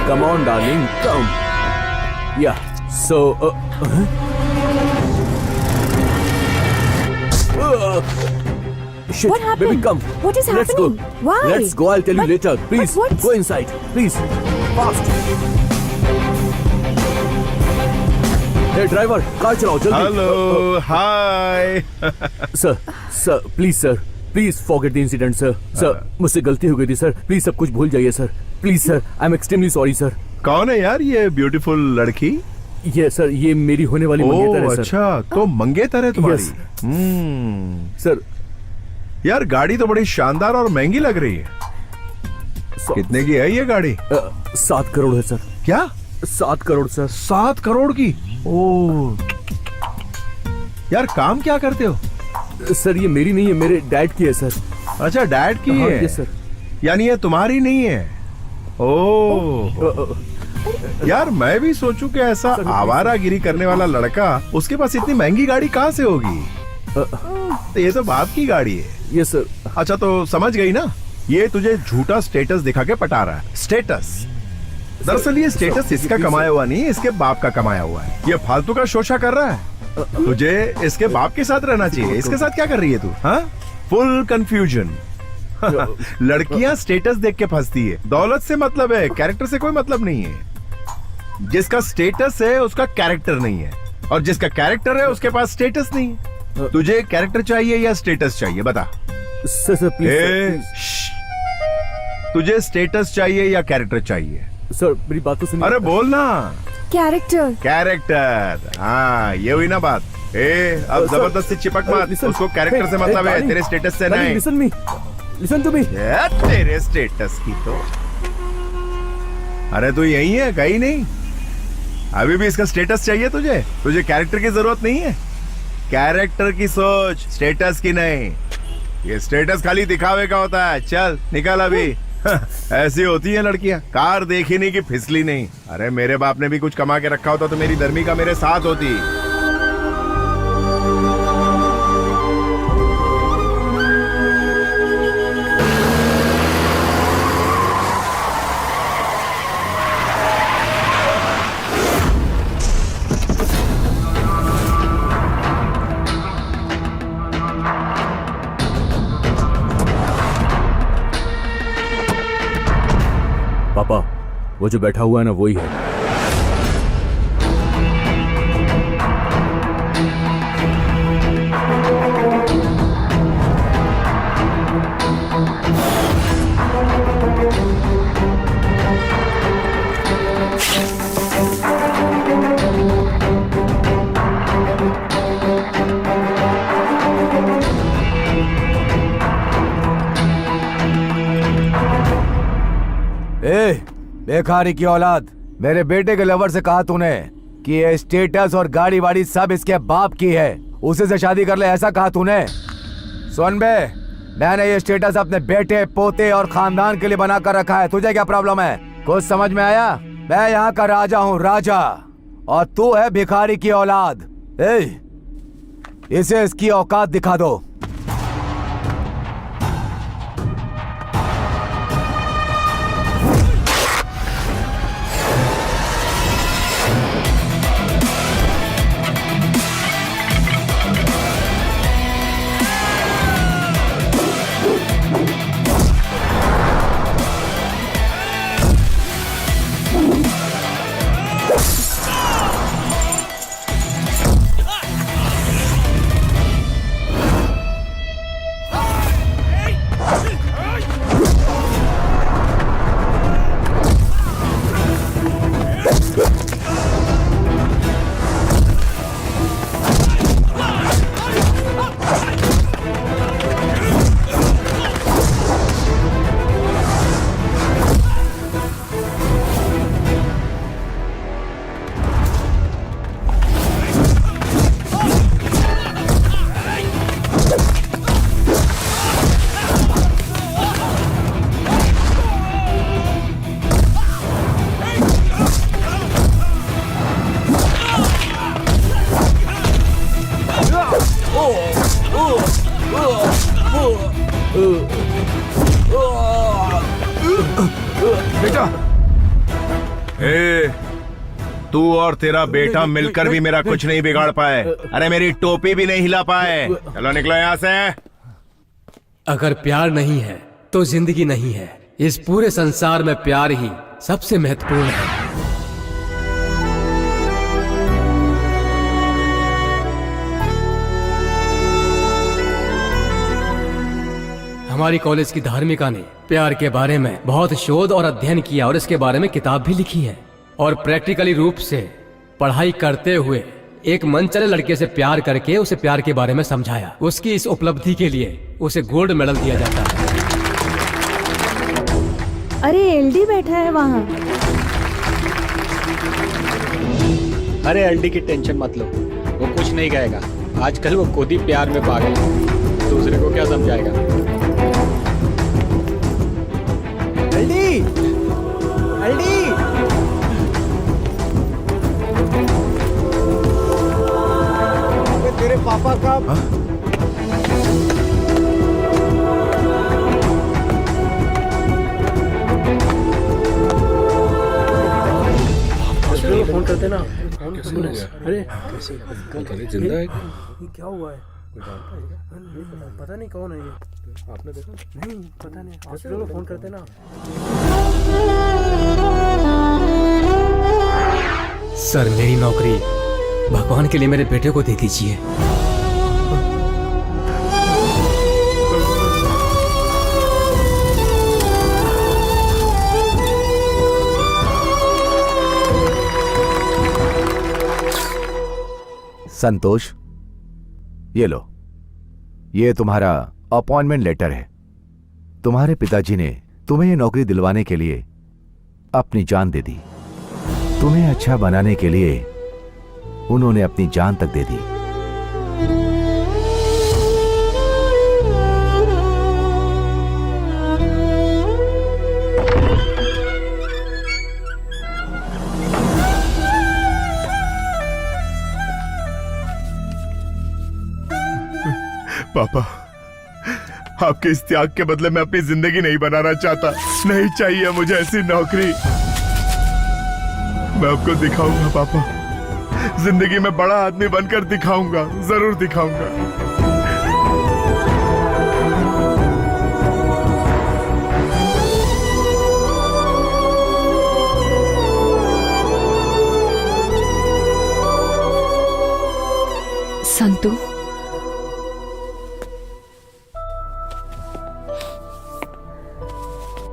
Come on, darling, come. Yeah, so... Shit, What happened? baby, come. What is Let's happening? go. Why? Let's go, I'll tell you later. Please, what's- go inside. Please, fast. Hey, driver, car chalao, jaldi. Hello, hi. Sir, please, sir. Please forget the incident sir. Sir मुझसे गलती हो गई थी sir, please सब कुछ भूल जाइए sir, please sir. I am extremely sorry sir. कौन है यार ये ब्यूटीफुल लड़की? ये सर ये मेरी होने वाली मंगेतर है सर। अच्छा, तो मंगेतर है तुम्हारी? सर यार गाड़ी तो बड़ी शानदार और महंगी लग रही है। कितने की है ये गाड़ी? 7 करोड़ है सर। क्या? 7 करोड़ सर। 7 करोड़ की? ओ यार काम क्या करते हो? सर ये मेरी नहीं है, मेरे डैड की है सर। अच्छा डैड की हाँ, है? ये सर। यानी ये तुम्हारी नहीं है? ओ यार मैं भी सोचूं कि ऐसा आवारागिरी करने वाला लड़का, उसके पास इतनी महंगी गाड़ी कहाँ से होगी? तो ये तो बाप की गाड़ी है। ये सर। अच्छा तो समझ गई ना, ये तुझे झूठा स्टेटस दिखा के पटा रहा है। स्टेटस दरअसल ये स्टेटस इसका कमाया हुआ नहीं, इसके बाप का कमाया हुआ है। ये फालतू का शोषा कर रहा है। तुझे इसके बाप के साथ रहना चाहिए, इसके साथ क्या कर रही है तू? हाँ, फुल कंफ्यूजन। लड़कियां स्टेटस देख के फंसती है। दौलत से मतलब है, कैरेक्टर से कोई मतलब नहीं है। जिसका स्टेटस है उसका कैरेक्टर नहीं है, और जिसका कैरेक्टर है उसके पास स्टेटस नहीं है। तुझे कैरेक्टर चाहिए या स्टेटस चाहिए, बता। Sir please. तुझे स्टेटस चाहिए या कैरेक्टर चाहिए? सर मेरी बात तो सुनिए। अरे बोल ना। कैरेक्टर। कैरेक्टर, हाँ ये हुई ना बात। अब जबरदस्ती चिपक मत, उसको कैरेक्टर से मतलब है, तेरे स्टेटस से नहीं। Listen to me. तेरे स्टेटस की तो। अरे तू यही है, कहीं नहीं। अभी भी इसका स्टेटस चाहिए तुझे? तुझे कैरेक्टर की जरूरत नहीं है। कैरेक्टर की सोच, स्टेटस की नहीं। ये स्टेटस खाली दिखावे का होता है। चल निकल अभी। ऐसी होती है लड़कियां, कार देखी नहीं कि फिसली नहीं। अरे मेरे बाप ने भी कुछ कमा के रखा होता तो मेरी धर्मिका मेरे साथ होती। पापा वो जो बैठा हुआ है ना वही है। बेकारी की औलाद, मेरे बेटे के लवर से कहा तूने कि ये स्टेटस और गाड़ी वाड़ी सब इसके बाप की है, उसी से शादी कर ले, ऐसा कहा तूने? सुन बे, मैंने ये स्टेटस अपने बेटे पोते और खानदान के लिए बना कर रखा है। तुझे क्या प्रॉब्लम है? कुछ समझ में आया? मैं यहाँ का राजा हूँ, राजा, और तू है भिखारी की औलाद। इसे इसकी औकात दिखा दो। बेटा, तू और तेरा बेटा मिलकर भी मेरा कुछ नहीं बिगाड़ पाए। अरे मेरी टोपी भी नहीं हिला पाए। चलो निकलो यहाँ से। अगर प्यार नहीं है तो जिंदगी नहीं है। इस पूरे संसार में प्यार ही सबसे महत्वपूर्ण है। हमारी कॉलेज की धार्मिका ने प्यार के बारे में बहुत शोध और अध्ययन किया और इसके बारे में किताब भी लिखी है और प्रैक्टिकली रूप से पढ़ाई करते हुए एक मनचले लड़के से प्यार करके उसे प्यार के बारे में समझाया। उसकी इस उपलब्धि के लिए उसे गोल्ड मेडल दिया जाता है। अरे एलडी बैठा है वहाँ। अरे एलडी की टेंशन मत लो, वो कुछ नहीं कहेगा। आजकल वो खुद ही प्यार में पागल है, दूसरे को क्या समझाएगा। एलडी, एलडी, तेरे पापा का फोन करते ना। अरे जिंदा है क्या हुआ है? पता नहीं कौन है ये। आपने देखा? नहीं पता नहीं। हॉस्पिटल में फोन करते ना। सर मेरी नौकरी भगवान के लिए मेरे बेटे को दे दीजिए। संतोष, ये लो, ये तुम्हारा अपॉइंटमेंट लेटर है। तुम्हारे पिताजी ने तुम्हें ये नौकरी दिलवाने के लिए अपनी जान दे दी। तुम्हें अच्छा बनाने के लिए उन्होंने अपनी जान तक दे दी। पापा, आपके इस त्याग के बदले मैं अपनी जिंदगी नहीं बनाना चाहता। नहीं चाहिए मुझे ऐसी नौकरी। मैं आपको दिखाऊंगा पापा, जिंदगी में बड़ा आदमी बनकर दिखाऊंगा, जरूर दिखाऊंगा। Santu,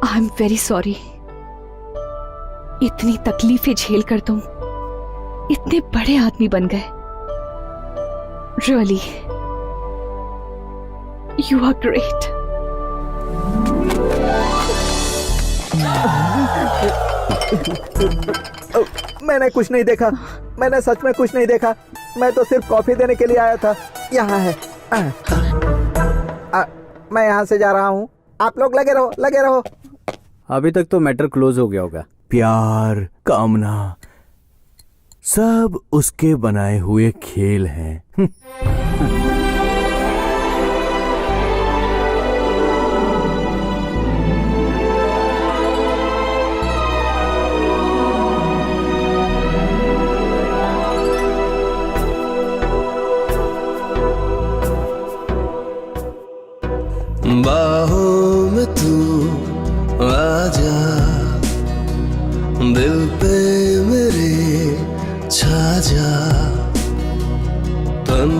I am very sorry. इतनी तकलीफें झेल कर तुम इतने बड़े आदमी बन गए। Really you are great. मैंने कुछ नहीं देखा, मैंने सच में कुछ नहीं देखा। मैं तो सिर्फ कॉफी देने के लिए आया था। यहाँ है। मैं यहाँ से जा रहा हूँ, आप लोग लगे रहो, लगे रहो। अभी तक तो मैटर क्लोज हो गया होगा। प्यार, कामना, सब उसके बनाए हुए खेल हैं। बाहों में तू आजा, दिल पे मेरे छा जा, तन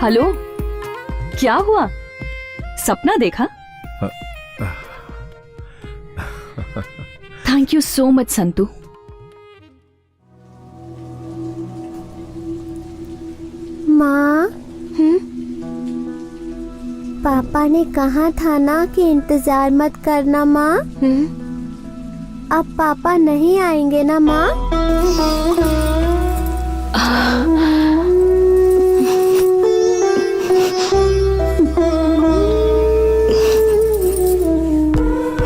हेलो, क्या हुआ? सपना देखा? Thank you so much Santu. माँ, पापा ने कहा था ना कि इंतजार मत करना माँ। अब पापा नहीं आएंगे ना माँ?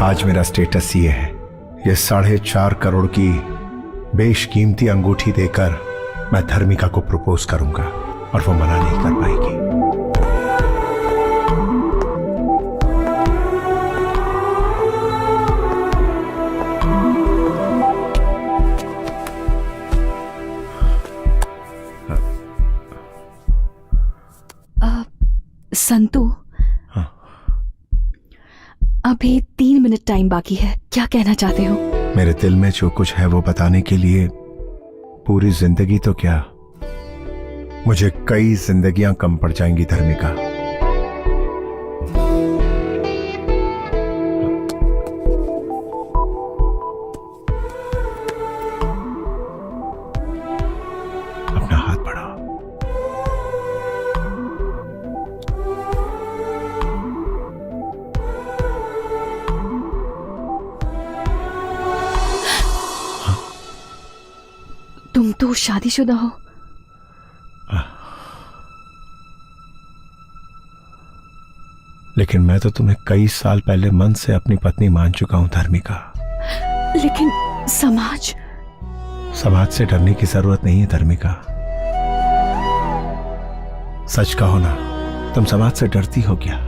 आज मेरा स्टेटस ये है, ये 4.5 करोड़ की बेशकीमती अंगूठी देकर मैं धर्मिका को प्रपोज करूंगा और वो मना नहीं कर पाएगी। संतू, अभी 3 मिनट टाइम बाकी है, क्या कहना चाहते हो? मेरे दिल में जो कुछ है वो बताने के लिए पूरी जिंदगी तो क्या, मुझे कई जिंदगियां कम पड़ जाएंगी धर्मिका। अपना हाथ बढ़ाओ। तुम तो शादीशुदा हो। लेकिन मैं तो तुम्हें कई साल पहले मन से अपनी पत्नी मान चुका हूं धर्मिका। लेकिन समाज से डरने की जरूरत नहीं है धर्मिका। सच कहो ना, तुम समाज से डरती हो क्या?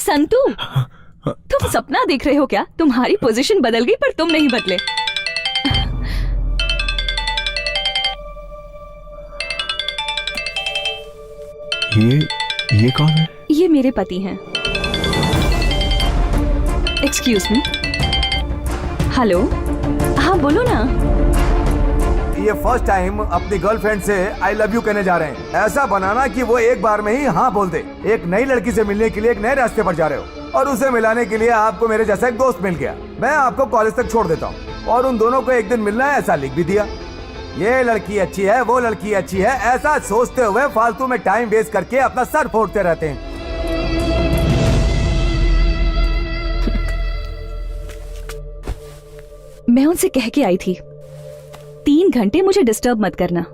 संतू, तुम सपना देख रहे हो क्या? तुम्हारी पोजीशन बदल गई पर तुम नहीं बदले। ये कौन है? ये मेरे पति हैं। Excuse me. हेलो, हाँ बोलो ना। ये फर्स्ट टाइम अपनी गर्लफ्रेंड से आई लव यू कहने जा रहे हैं। ऐसा बनाना कि वो एक बार में ही हाँ बोल दे। एक नई लड़की से मिलने के लिए एक नए रास्ते पर जा रहे हो और उसे मिलाने के लिए आपको मेरे जैसा एक दोस्त मिल गया। मैं आपको कॉलेज तक छोड़ देता हूँ और उन दोनों को एक दिन मिलना है ऐसा लिख भी दिया। ये लड़की अच्छी है, वो लड़की अच्छी है, ऐसा सोचते हुए फालतू में टाइम वेस्ट करके अपना सर फोड़ते रहते हैं। मैं उनसे कह के आई थी 3 घंटे मुझे डिस्टर्ब मत करना।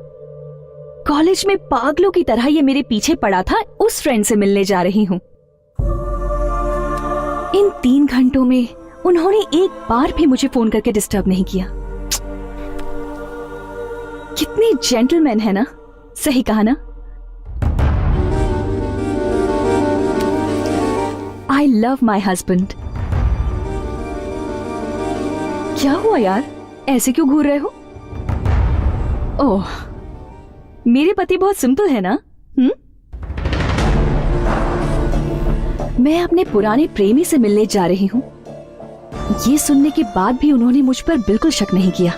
कॉलेज में पागलों की तरह ये मेरे पीछे पड़ा था, उस फ्रेंड से मिलने जा रही हूँ। इन 3 घंटों में उन्होंने एक बार भी मुझे फोन करके डिस्टर्ब नहीं किया। कितने जेंटलमैन है ना, सही कहा ना? I love my husband. क्या हुआ यार, ऐसे क्यों घूर रहे हो? ओह, मेरे पति बहुत सिंपल है ना? मैं अपने पुराने प्रेमी से मिलने जा रही हूँ। ये सुनने के बाद भी उन्होंने मुझ पर बिल्कुल शक नहीं किया।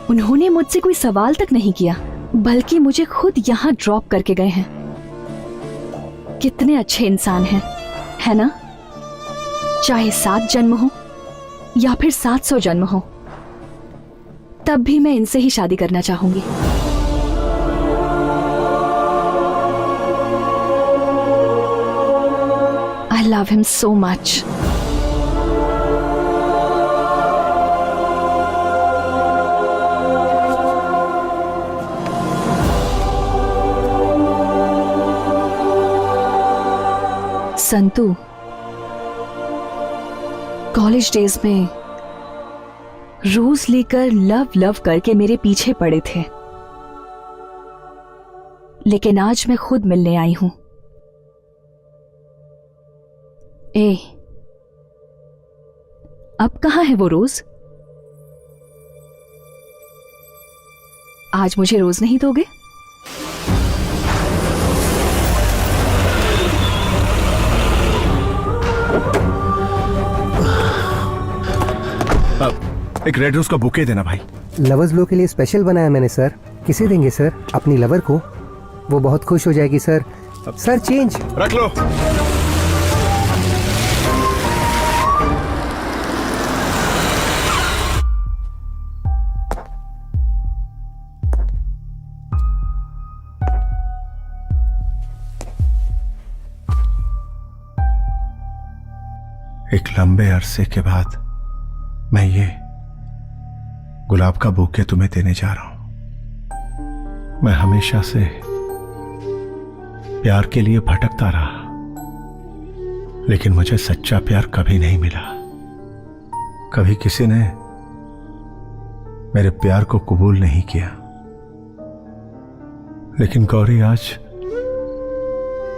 उन्होंने मुझसे कोई सवाल तक नहीं किया, बल्कि मुझे खुद यहाँ ड्रॉप करके गए हैं। कितने अच्छे इंसान हैं, है ना? चाहे 7 जन्म हो या फिर 700 जन्म हो, तब भी मैं इनसे ही शादी करना चाहूंगी। I love him so much. Santu, college days में रोज लेकर लव लव करके मेरे पीछे पड़े थे, लेकिन आज मैं खुद मिलने आई हूं। अब कहां है वो रोज? आज मुझे रोज नहीं दोगे? एक रेड रोज का बुके देना भाई। लवर्स लो के लिए स्पेशल बनाया मैंने सर। किसे देंगे सर? अपनी लवर को, वो बहुत खुश हो जाएगी सर। सर चेंज रख लो। एक लंबे अरसे के बाद मैं ये गुलाब का बुके तुम्हें देने जा रहा हूं। मैं हमेशा से प्यार के लिए भटकता रहा, लेकिन मुझे सच्चा प्यार कभी नहीं मिला। कभी किसी ने मेरे प्यार को कबूल नहीं किया। लेकिन गौरी, आज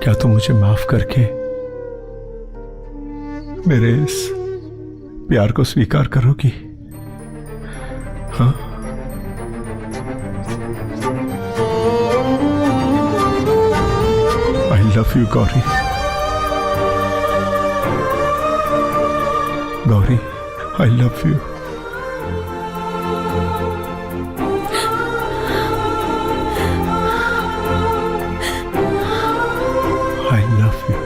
क्या तुम मुझे माफ करके मेरे इस प्यार को स्वीकार करोगी? हाँ? I love you, Gauri. Gauri, I love you। I love you।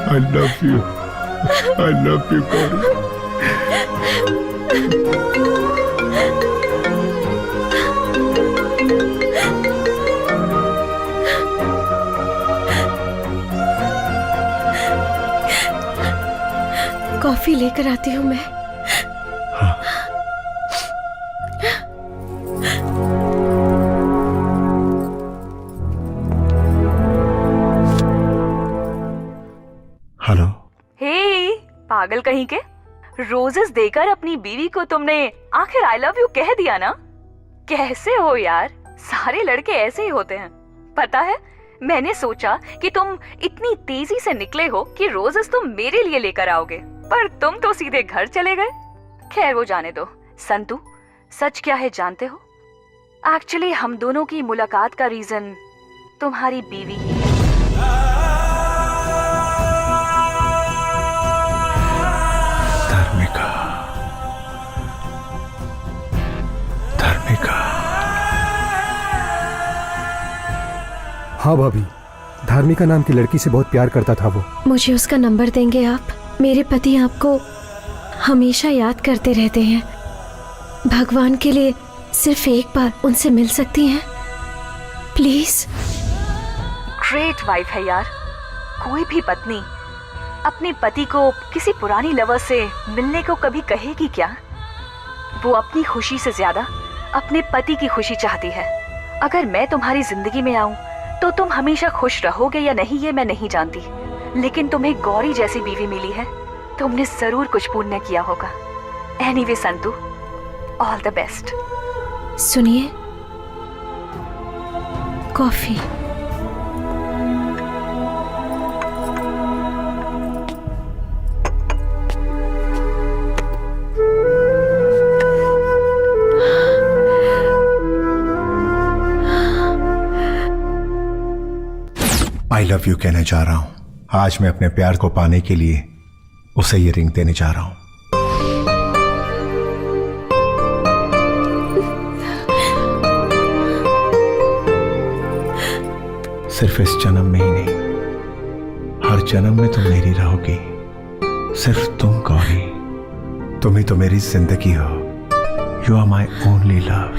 I love you। I love you, Gauri। Coffee लेकर आती हूँ मैं। हेलो। हे पागल कहीं के, रोजेस देकर अपनी बीवी को तुमने आखिर आई लव यू कह दिया ना? कैसे हो यार, सारे लड़के ऐसे ही होते हैं। पता है, मैंने सोचा कि तुम इतनी तेजी से निकले हो कि रोजेस तुम मेरे लिए लेकर आओगे, पर तुम तो सीधे घर चले गए। खैर वो जाने दो। संतू, सच क्या है जानते हो? एक्चुअली हम दोनों की मुलाकात का रीजन तुम्हारी बीवी ही है। हाँ भाभी, धार्मिका नाम की लड़की से बहुत प्यार करता था वो। मुझे उसका नंबर देंगे आप? मेरे पति आपको हमेशा याद करते रहते हैं। भगवान के लिए सिर्फ एक बार उनसे मिल सकती हैं प्लीज? ग्रेट वाइफ है यार। कोई भी पत्नी अपने पति को किसी पुरानी लवर से मिलने को कभी कहेगी क्या? वो अपनी खुशी से ज्यादा अपने पति की खुशी चाहती है। अगर मैं तुम्हारी जिंदगी में आऊं तो तुम हमेशा खुश रहोगे या नहीं ये मैं नहीं जानती, लेकिन तुम्हें गौरी जैसी बीवी मिली है, तुमने जरूर कुछ पुण्य किया होगा। Anyway Santu, all the best. सुनिए, कॉफी। आई लव यू कहने जा रहा हूं। आज मैं अपने प्यार को पाने के लिए उसे ये रिंग देने जा रहा हूं। सिर्फ इस जन्म में ही नहीं, हर जन्म में तुम मेरी रहोगी। सिर्फ तुम गौरी, तुम ही तो मेरी जिंदगी हो। You are my only love.